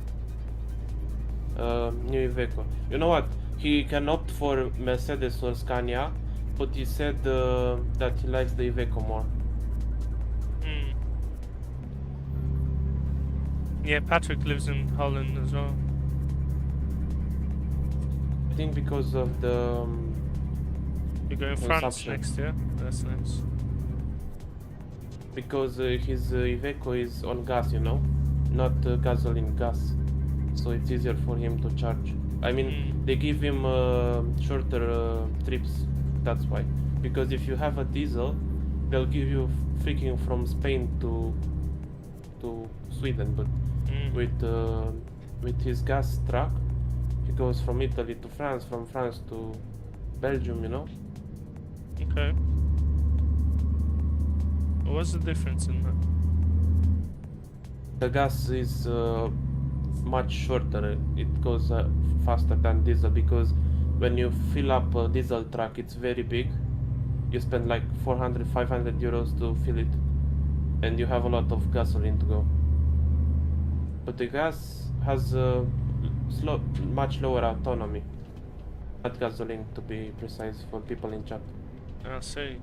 New Iveco. You know what? He can opt for Mercedes or Scania, but he said that he likes the Iveco more. Yeah, Patrick lives in Holland as well. I think because of the You're going France next, yeah? That's nice. Because his Iveco is on gas, you know, not gasoline, gas, so it's easier for him to charge. I mean, they give him shorter trips, that's why. Because if you have a diesel, they'll give you freaking from Spain to Sweden, but with his gas truck, he goes from Italy to France, from France to Belgium, you know. Okay. What's the difference in that? The gas is much shorter. It goes faster than diesel, because when you fill up a diesel truck, it's very big. You spend like 400-500 euros to fill it, and you have a lot of gasoline to go. But the gas has much lower autonomy. Not gasoline, to be precise, for people in chat. I see.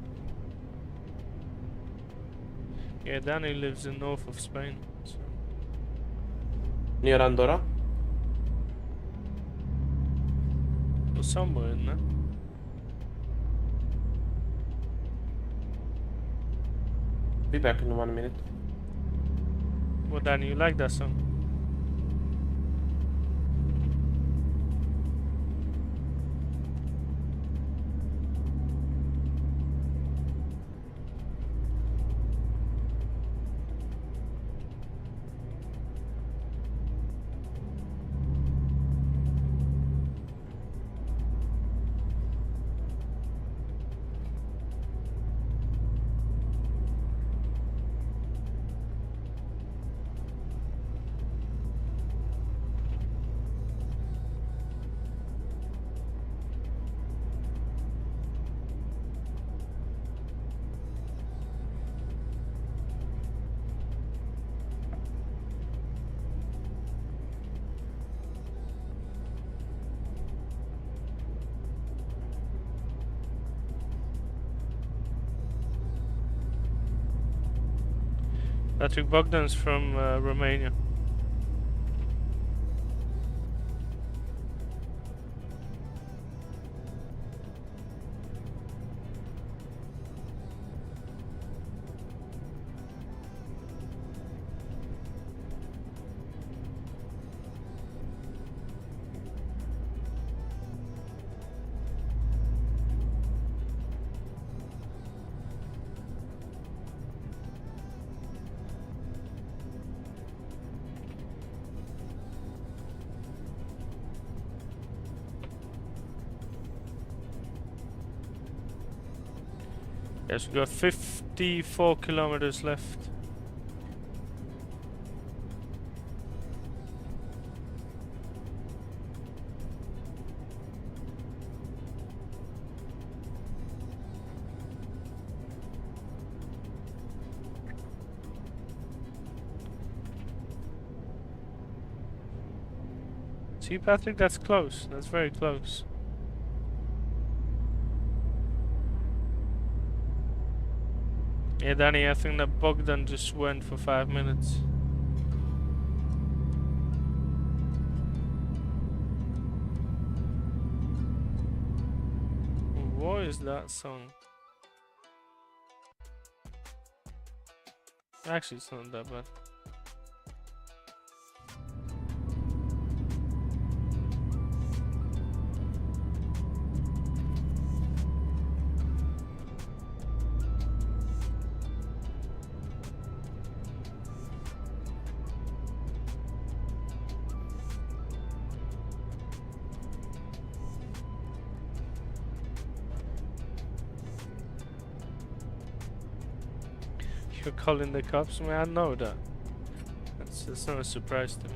Yeah, Danny lives in north of Spain. So. Near Andorra? Or somewhere in there. Be back in 1 minute. Well, Danny, you like that song? Patrick Bogdan's from Romania. Yes, we got 54 kilometers left. See, Patrick, that's close. That's very close. Yeah, Danny, I think that Bogdan just went for 5 minutes. What is that song? Actually, it's not that bad. You're calling the cops? I mean, I know that. That's not a surprise to me.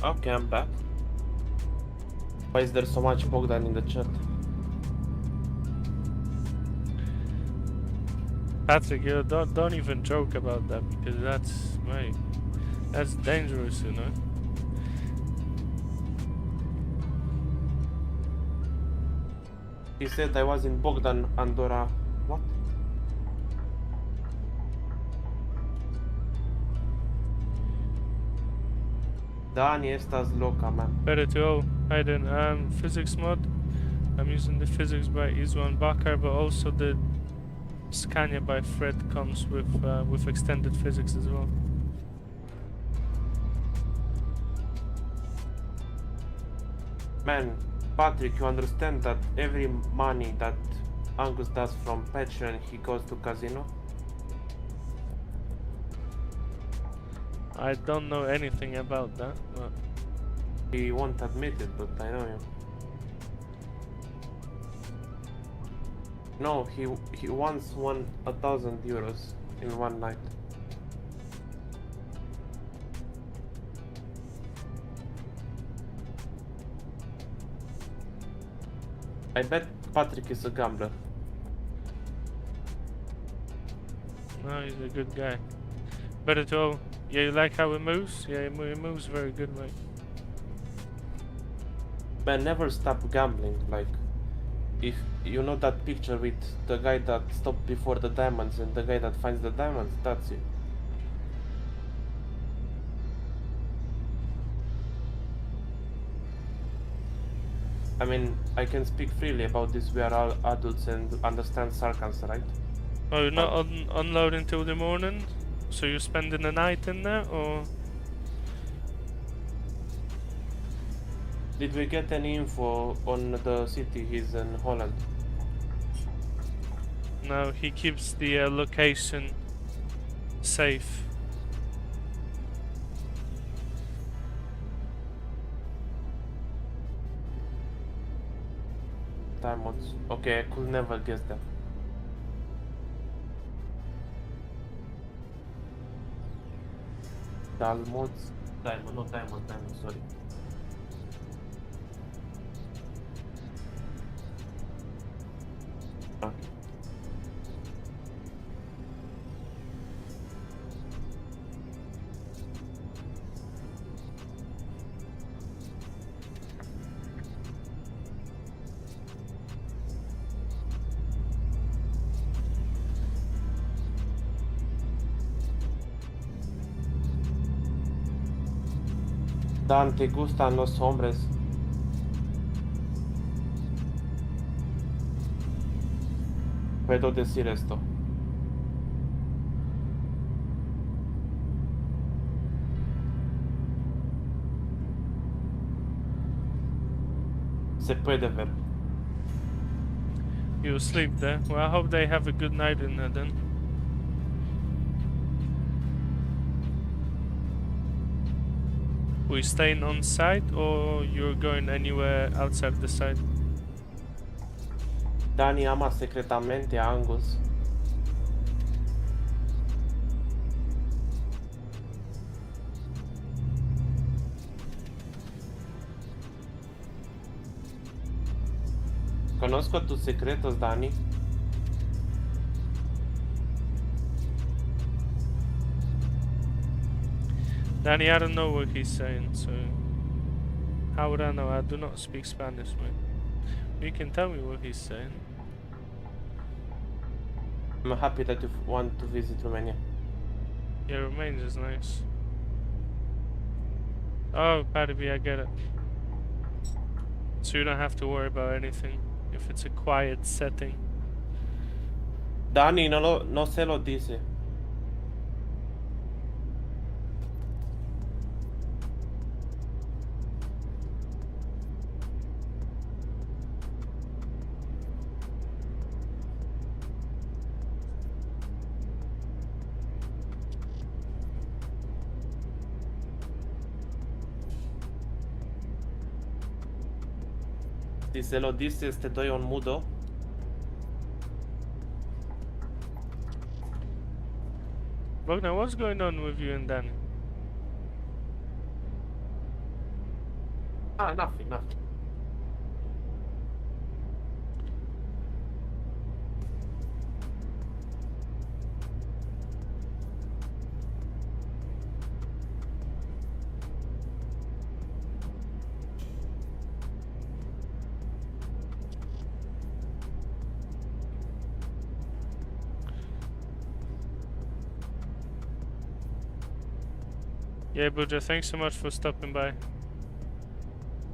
Okay, I'm back. Why is there so much Bogdan in the chat? Patrick, you don't even joke about that, because that's dangerous, you know. He said I was in Bogdan, Andorra. What? Dani, estas loca, man. Better to all. Hi then. Physics mod. I'm using the physics by Izwan Bakar, but also the Scania by Fred comes with extended physics as well. Man, Patrick, you understand that every money that Angus does from Patreon, he goes to casino? I don't know anything about that, but He won't admit it, but I know him. No, he once won 1,000 euros in one night. I bet Patrick is a gambler. no, he's a good guy. Better to all. Yeah, you like how it moves? Yeah, it moves very good, mate. Man, never stop gambling. Like, if you know that picture with the guy that stopped before the diamonds and the guy that finds the diamonds, that's it. I mean, I can speak freely about this. We are all adults and understand sarcasm, right? Oh, you're not unloading till the morning? So you're spending the night in there, or? Did we get any info on the city he's in Holland? No, he keeps the location safe. Diamonds. Okay, I could never guess that. Diamonds? Diamond, not diamond, sorry. Ok. Dan, ¿te gustan los hombres? Puedo decir esto. Se puede ver. You sleep there? Well, I hope they have a good night in there then. We staying on site or you're going anywhere outside the site? Dani ama secretamente a Angus. Conozco tus secretos, Dani. Danny, I don't know what he's saying, so how would I know? I do not speak Spanish, mate. You can tell me what he's saying. I'm happy that you want to visit Romania. Yeah, Romania is nice. Oh, Paddy B, I get it. So you don't have to worry about anything if it's a quiet setting. Dani, no se lo dice. Si se lo dices, te doy un mudo. Bogdan, what's going on with you and Danny? Ah, nothing. Yeah, Buja, thanks so much for stopping by.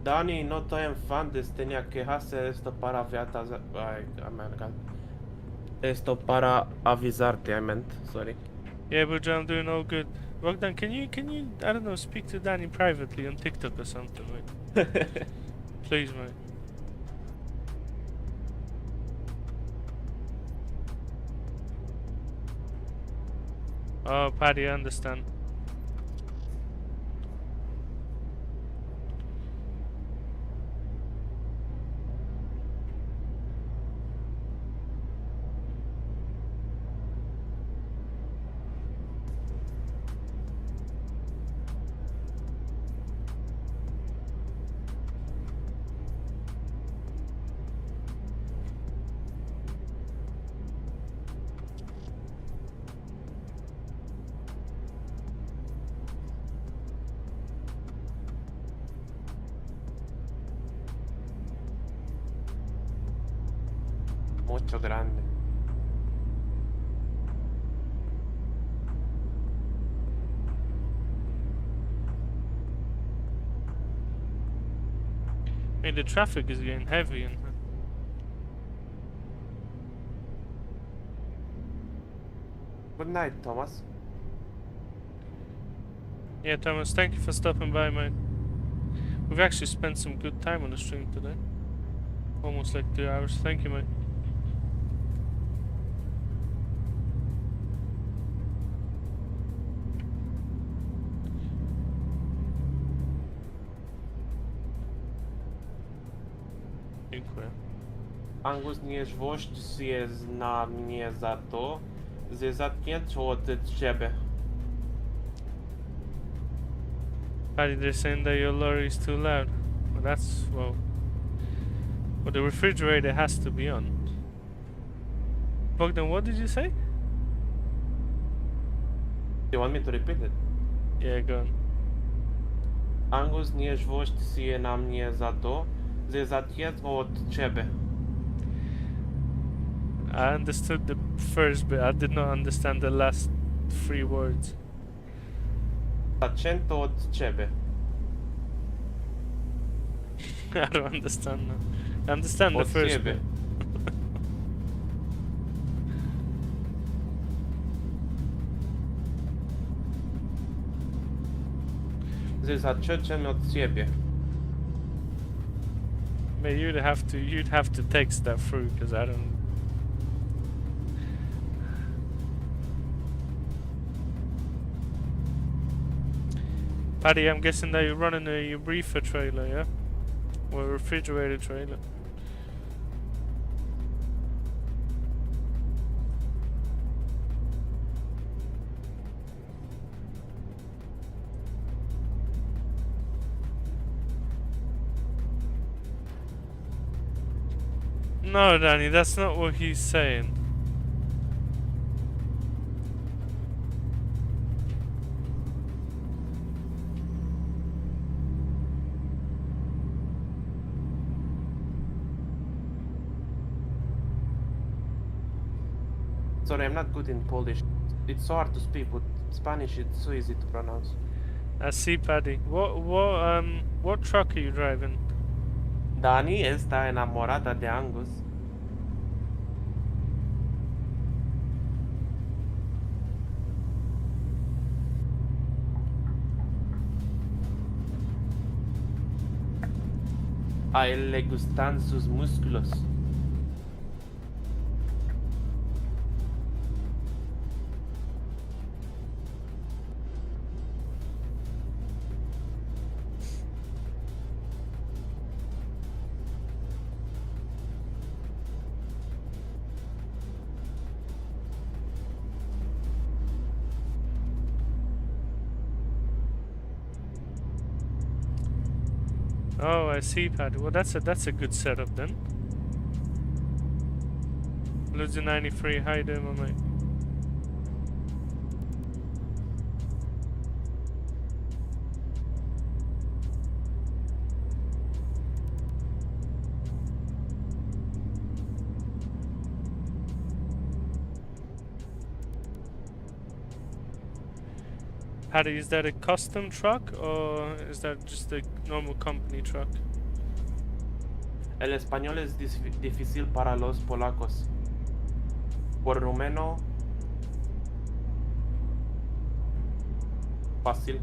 Dani, no estoy en fan de tenía que hacer esto para avisarte. Ay, oh my God. Esto para avisarte, I meant. Sorry. Yeah, Buja, I'm doing all good. Bogdan, can you, I don't know, speak to Danny privately on TikTok or something, mate? Please, mate. Oh, Paddy, I understand. Mucho grande. I mean, the traffic is getting heavy in here. Good night, Thomas. Yeah, Thomas, thank you for stopping by, mate. We've actually spent some good time on the stream today. Almost like 2 hours. Thank you, mate. Dziękuję. Angus, nie jest włość, jest na mnie za to, że zatknięcie od ciebie. Paddy, they're saying that your lorry is too loud. Well, that's, well, the refrigerator has to be on. Bogdan, what did you say? You want me to repeat it? Yeah, go on. Angus nie złość się na mnie za to, że zatiec od ciebie. I understood the first bit. I did not understand the last 3 words. Zacięto od ciebie. I don't understand now. I understand the Od first ciebie. bit. Że zacięciem od ciebie. Mate, you'd have to text that through because I don't. Paddy, I'm guessing that you're running a reefer trailer, yeah? Or a refrigerator trailer. No, Danny, that's not what he's saying. Sorry, I'm not good in Polish. It's so hard to speak, but Spanish it's so easy to pronounce. I see, Paddy. What truck are you driving? Dani está enamorada de Angus. A él le gustan sus músculos. Oh, I see, Paddy. Well, that's a good setup then. Luigi 93, how you doing, my mate? Paddy, is that a custom truck or is that just a normal company truck? El español es difícil para los polacos. Por rumeno, fácil.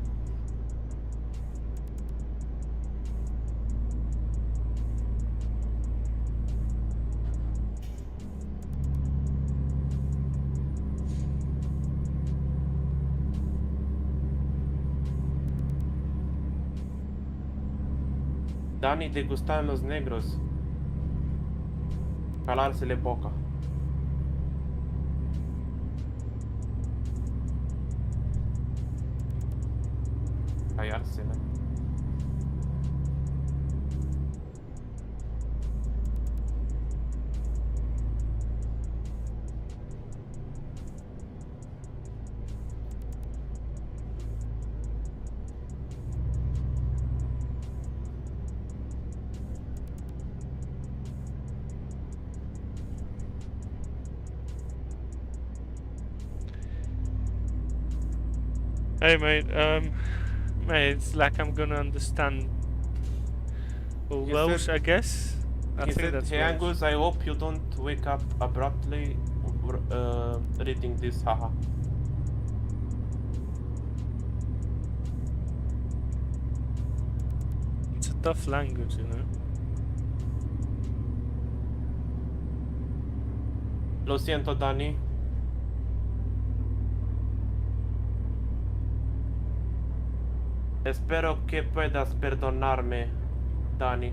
Dani, ¿te gustan los negros? Jalársele boca. Callársela. Hey mate, mate, it's like I'm gonna understand Welsh, I guess. I He think said, that's hey Welsh. Angus, I hope you don't wake up abruptly reading this, haha. It's a tough language, you know. Lo siento, Dani. Espero que puedas perdonarme, Dani.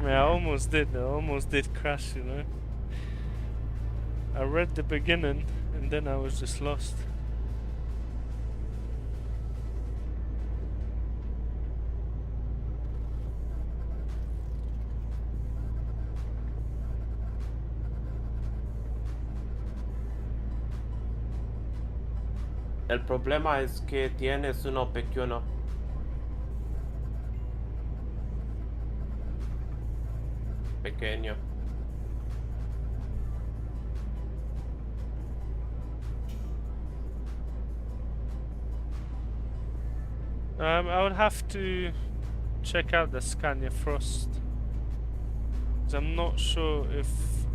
I almost did crash, you know. I read the beginning and then I was just lost. El problema es que tienes uno pequeño. Pequeño. I would have to check out the Scania Frost. 'Cause I'm not sure if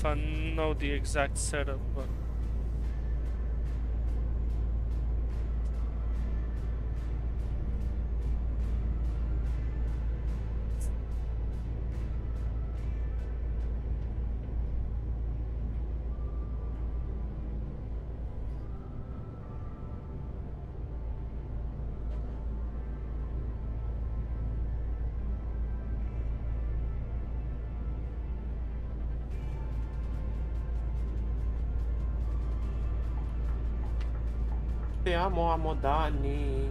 I know the exact setup, but Te amo Dani.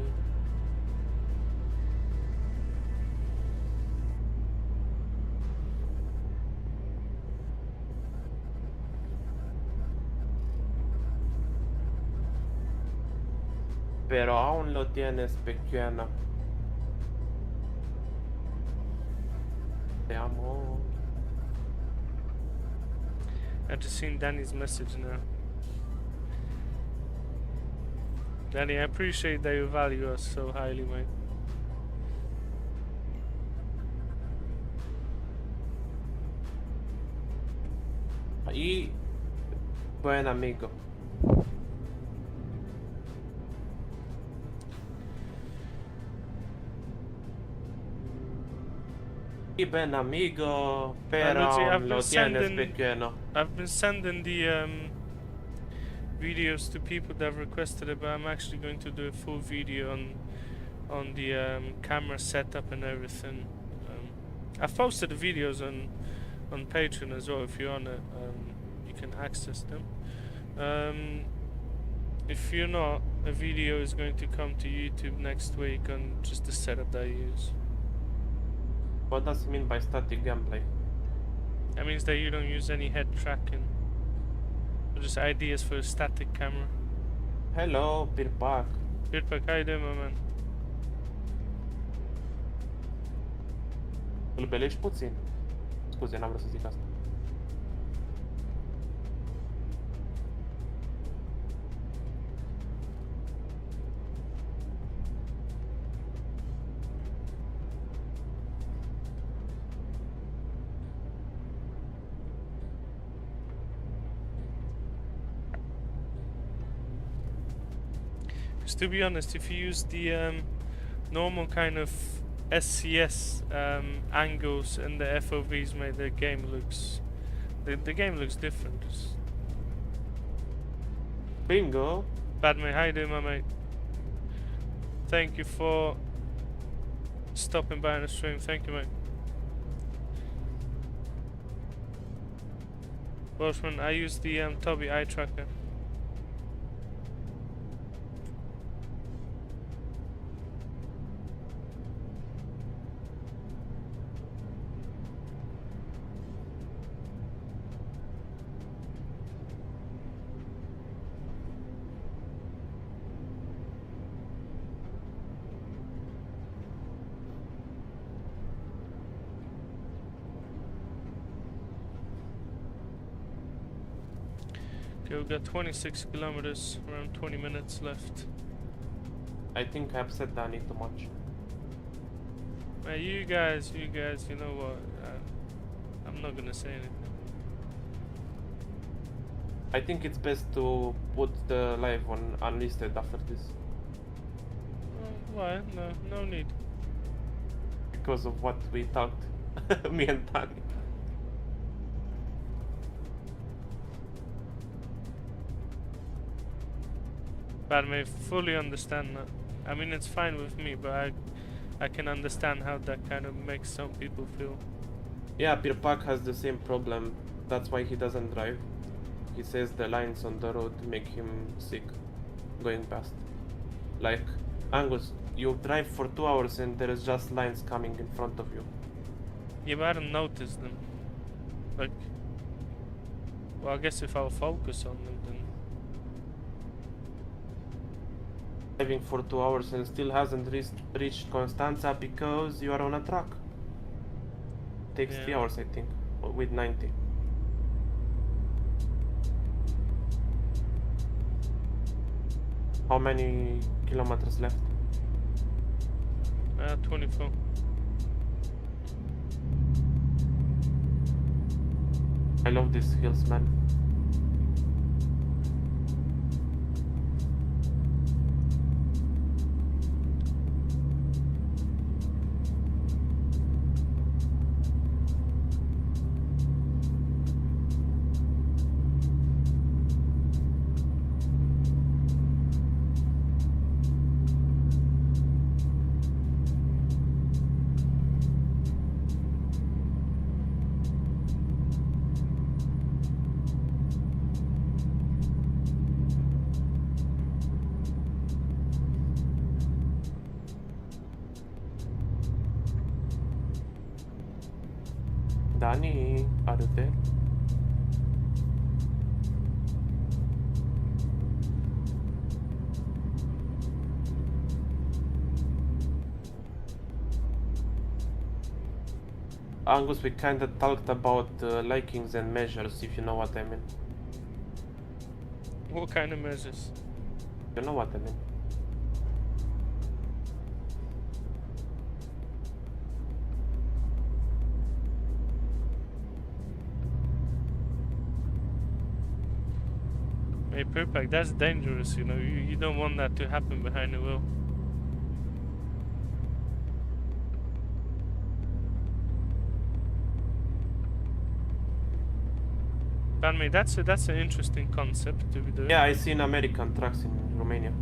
Pero aún lo tienes pequeño. Te amo. I just seen Danny's message now. Danny, I appreciate that you value us so highly, mate. Y buen amigo. Y buen amigo, pero Lucy, aún lo tienes pequeño. I've been sending the videos to people that have requested it, but I'm actually going to do a full video on the camera setup and everything. I've posted the videos on Patreon as well. If you're on it, you can access them. If you're not, a video is going to come to YouTube next week on just the setup that I use. What does it mean by static gameplay? That means that you don't use any head tracking. Just ideas for a static camera. Hello, Birpak. Birpak, how you doing, my man? Îl belești puțin. Scuze, n-am vrut să zic asta. To be honest, if you use the normal kind of SCS angles and the FOVs, mate, the game looks different. Bingo. Bad mate, how you doing, my mate? Thank you for stopping by on the stream. Thank you, mate. Welshman, I use the Toby eye tracker. Okay, we've got 26 kilometers, around 20 minutes left. I think I upset Danny too much. You guys, you know what? I'm not gonna say anything. I think it's best to put the live on unlisted after this. Why? No need. Because of what we talked, me and Danny. But I may fully understand that. I mean, it's fine with me, but I can understand how that kind of makes some people feel. Yeah, Pirpak has the same problem. That's why he doesn't drive. He says the lines on the road make him sick going past. Like, Angus, you drive for 2 hours and there is just lines coming in front of you. Yeah, but I don't notice them. Like, well, I guess if I'll focus on them, then Driving for 2 hours and still hasn't reached Constanța because you are on a truck. Takes yeah. 3 hours, I think, with 90. How many kilometers left? 24. I love these hills, man. Dani, are you there? Angus, we kinda talked about likings and measures, if you know what I mean. What kind of measures? You know what I mean. Hey, Perpak, that's dangerous, you know. You don't want that to happen behind the wheel. But I mean, that's an interesting concept to be doing. Yeah, I seen American trucks in Romania.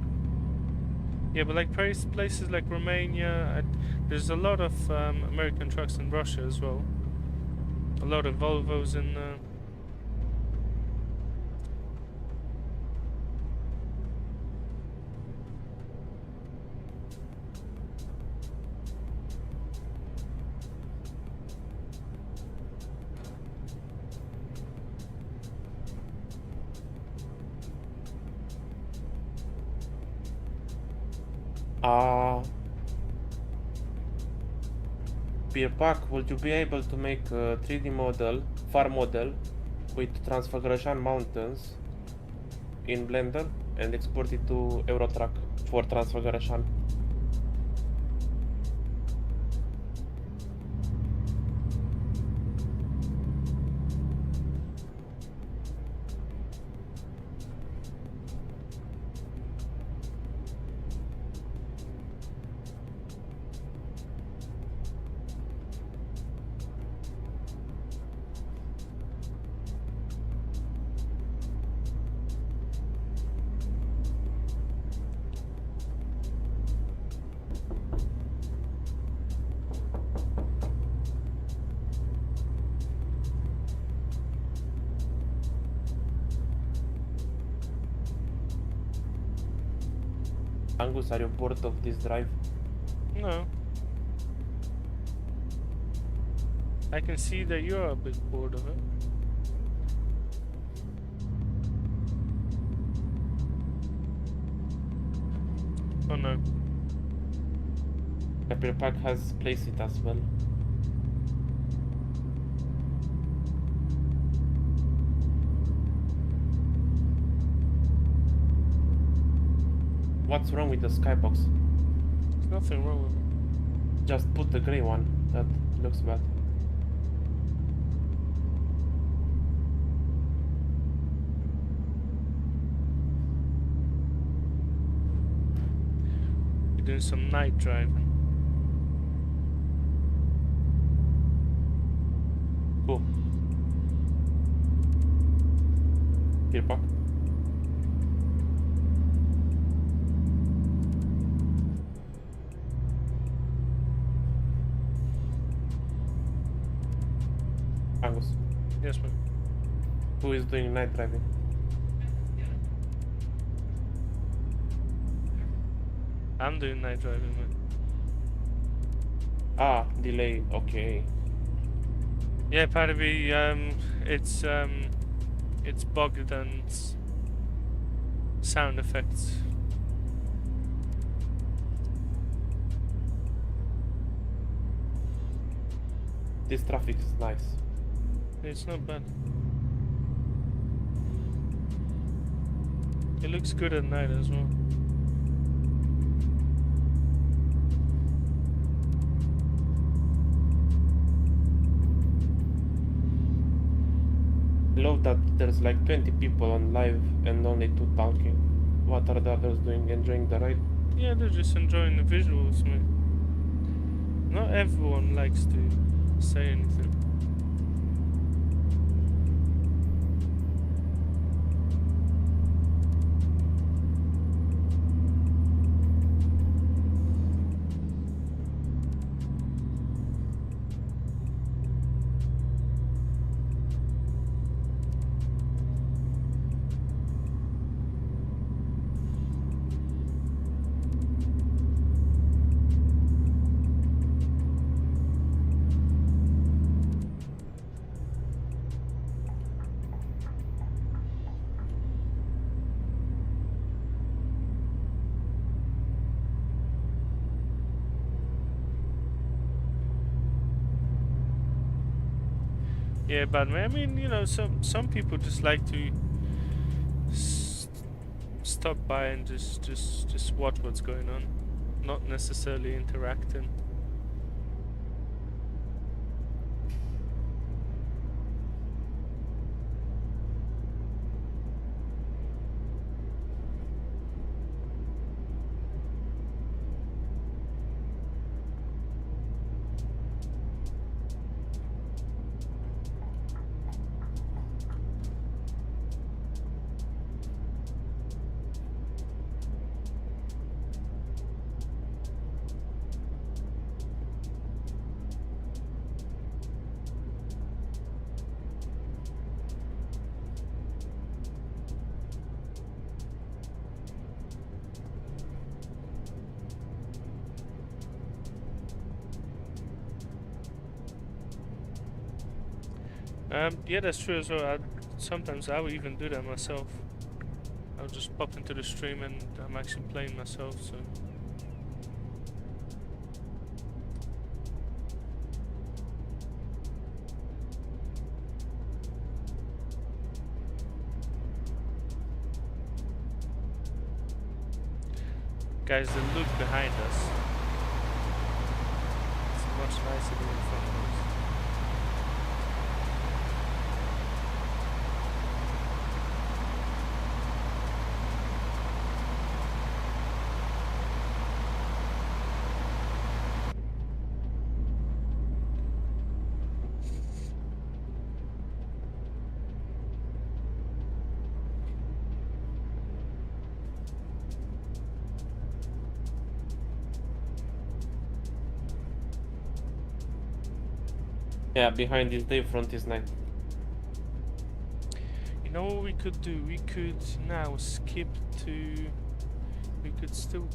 Yeah, but like places like Romania, there's a lot of American trucks in Russia as well. A lot of Volvos in. Pirpak, would you be able to make a 3D model, far model, with Transfăgărășan Mountains in Blender and export it to Eurotruck for Transfăgărășan? Angus, are you bored of this drive? No. I can see that you're a bit bored of it. Oh no. The Pirpak has placed it as well. What's wrong with the skybox? There's nothing wrong with it. Just put the grey one. That looks bad. You're doing some night driving. Cool. Pirpak. Angus, Yes, man. who is doing night driving? I'm doing night driving, man. Ah, delay. Okay. Yeah, apparently, it's bugged and sound effects. This traffic is nice. It's not bad. It looks good at night as well. I love that there's like 20 people on live and only 2 talking. What are the others doing? Enjoying the ride? Yeah, they're just enjoying the visuals, man. Not everyone likes to say anything. Yeah, but I mean, you know, some people just like to stop by and just watch what's going on, not necessarily interacting. Yeah, that's true as well. Sometimes I would even do that myself. I'll just pop into the stream and I'm actually playing myself, so. Guys, the look behind us. It's much nicer than in front of us. Yeah, behind is day, front is night. You know what we could do? We could now skip to. We could still.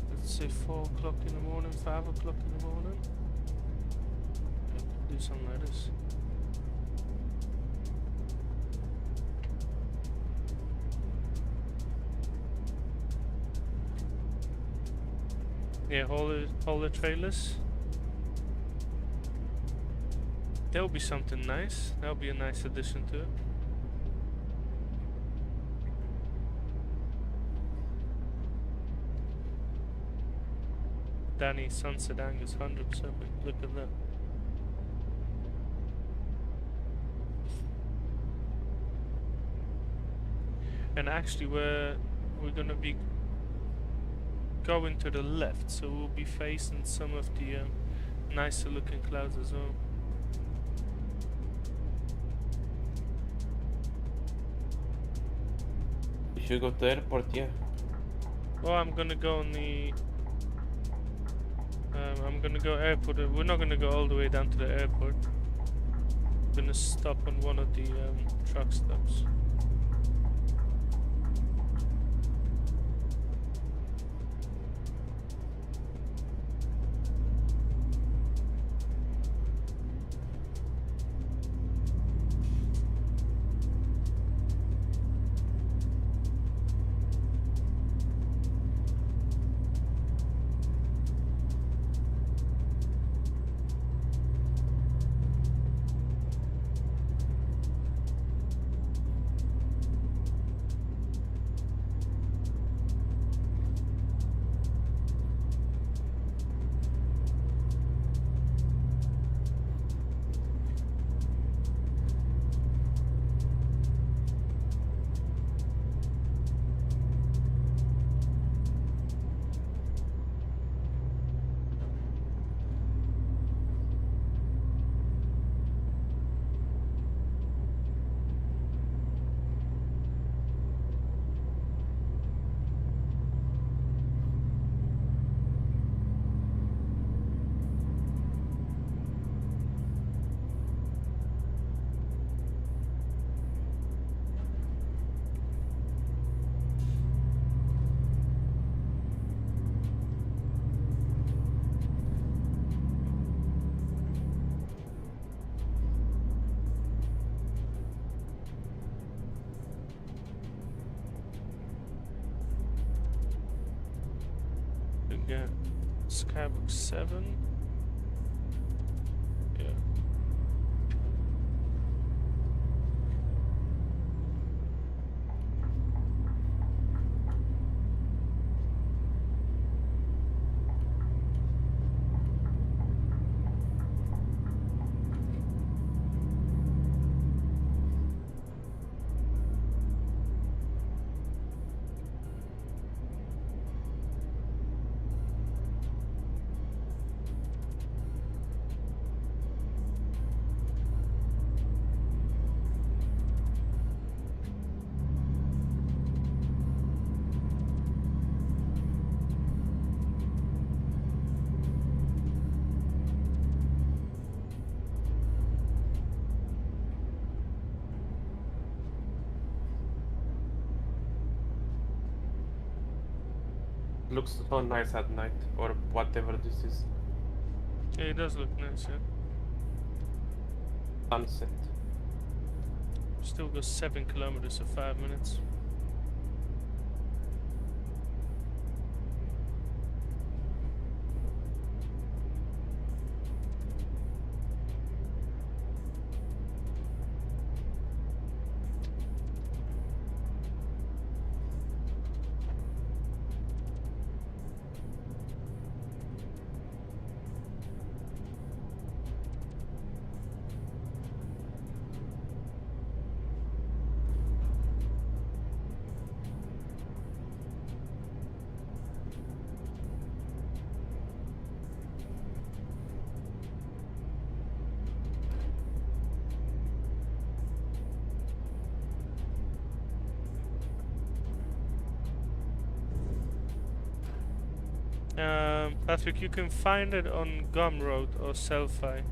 Let's say 4 o'clock in the morning, 5 o'clock in the morning. We could do something like this. Yeah, haul the trailers. That'll be something nice. That'll be a nice addition to it. Danny Sunset Angus 100%. Look at that. And actually, we're gonna be going to the left, so we'll be facing some of the nicer looking clouds as well. If you go to airport, yeah. Well, I'm gonna go on the I'm gonna go airport. We're not gonna go all the way down to the airport. We're gonna stop on one of the truck stops. Yeah, Skybox 7. Yeah. Looks so nice at night, or whatever this is. Yeah, it does look nice, yeah. Sunset. Still goes 7 kilometers in 5 minutes. Patrick, you can find it on Gumroad or Selfie.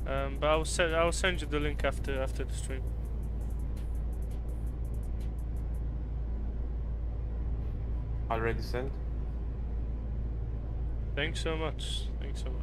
But I'll send you the link after the stream. Already sent? Thanks so much. Thanks so much.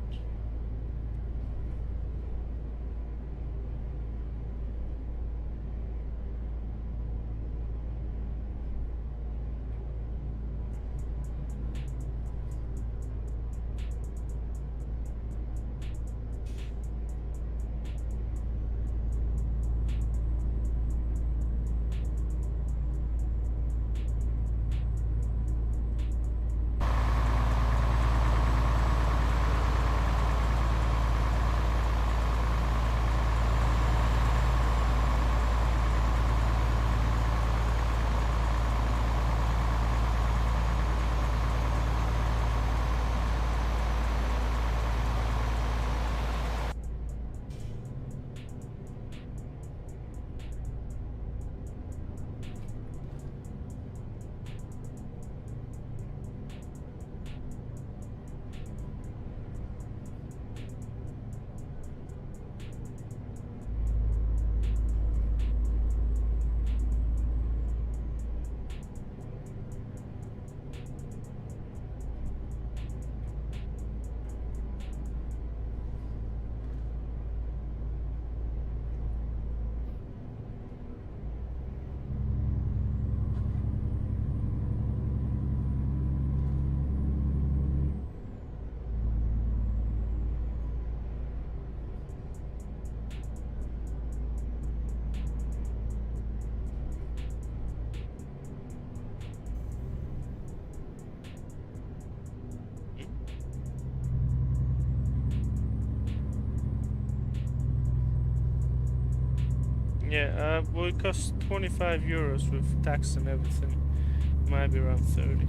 Yeah, well, it costs 25 euros with tax and everything. Might be around 30.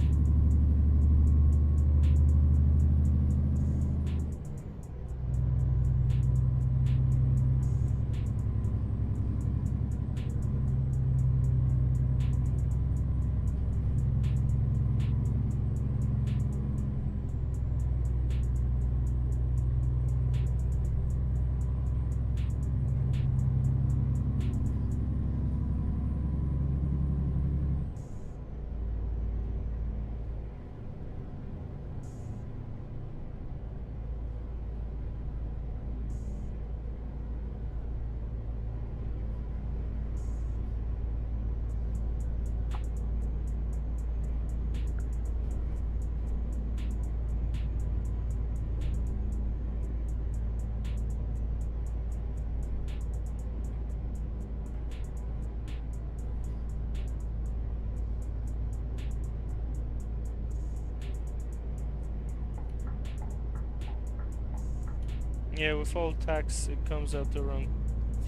Yeah, with all tax, it comes out around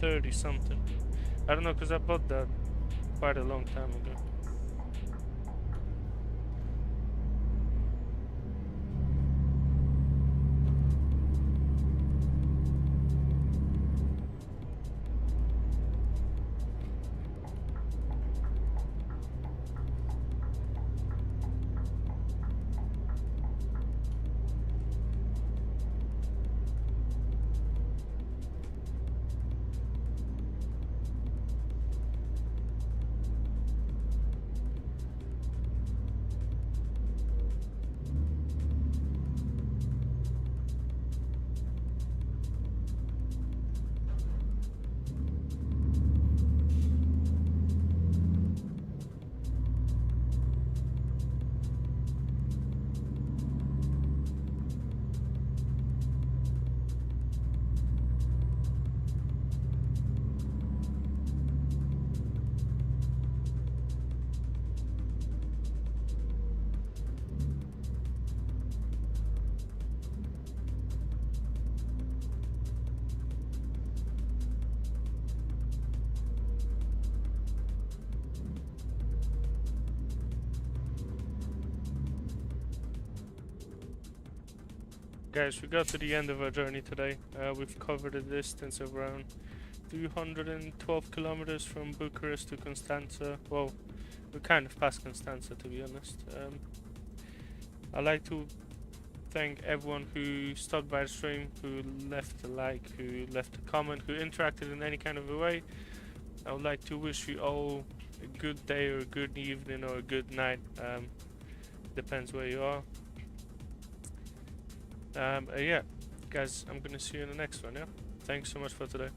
30 something. I don't know, because I bought that quite a long time ago. Guys, we got to the end of our journey today. We've covered a distance of around 212 kilometers from Bucharest to Constanța. Well, we're kind of past Constanța, to be honest. I'd like to thank everyone who stopped by the stream, who left a like, who left a comment, who interacted in any kind of a way. I would like to wish you all a good day or a good evening or a good night. Depends where you are. Yeah, guys, I'm gonna see you in the next one, yeah? Thanks so much for today.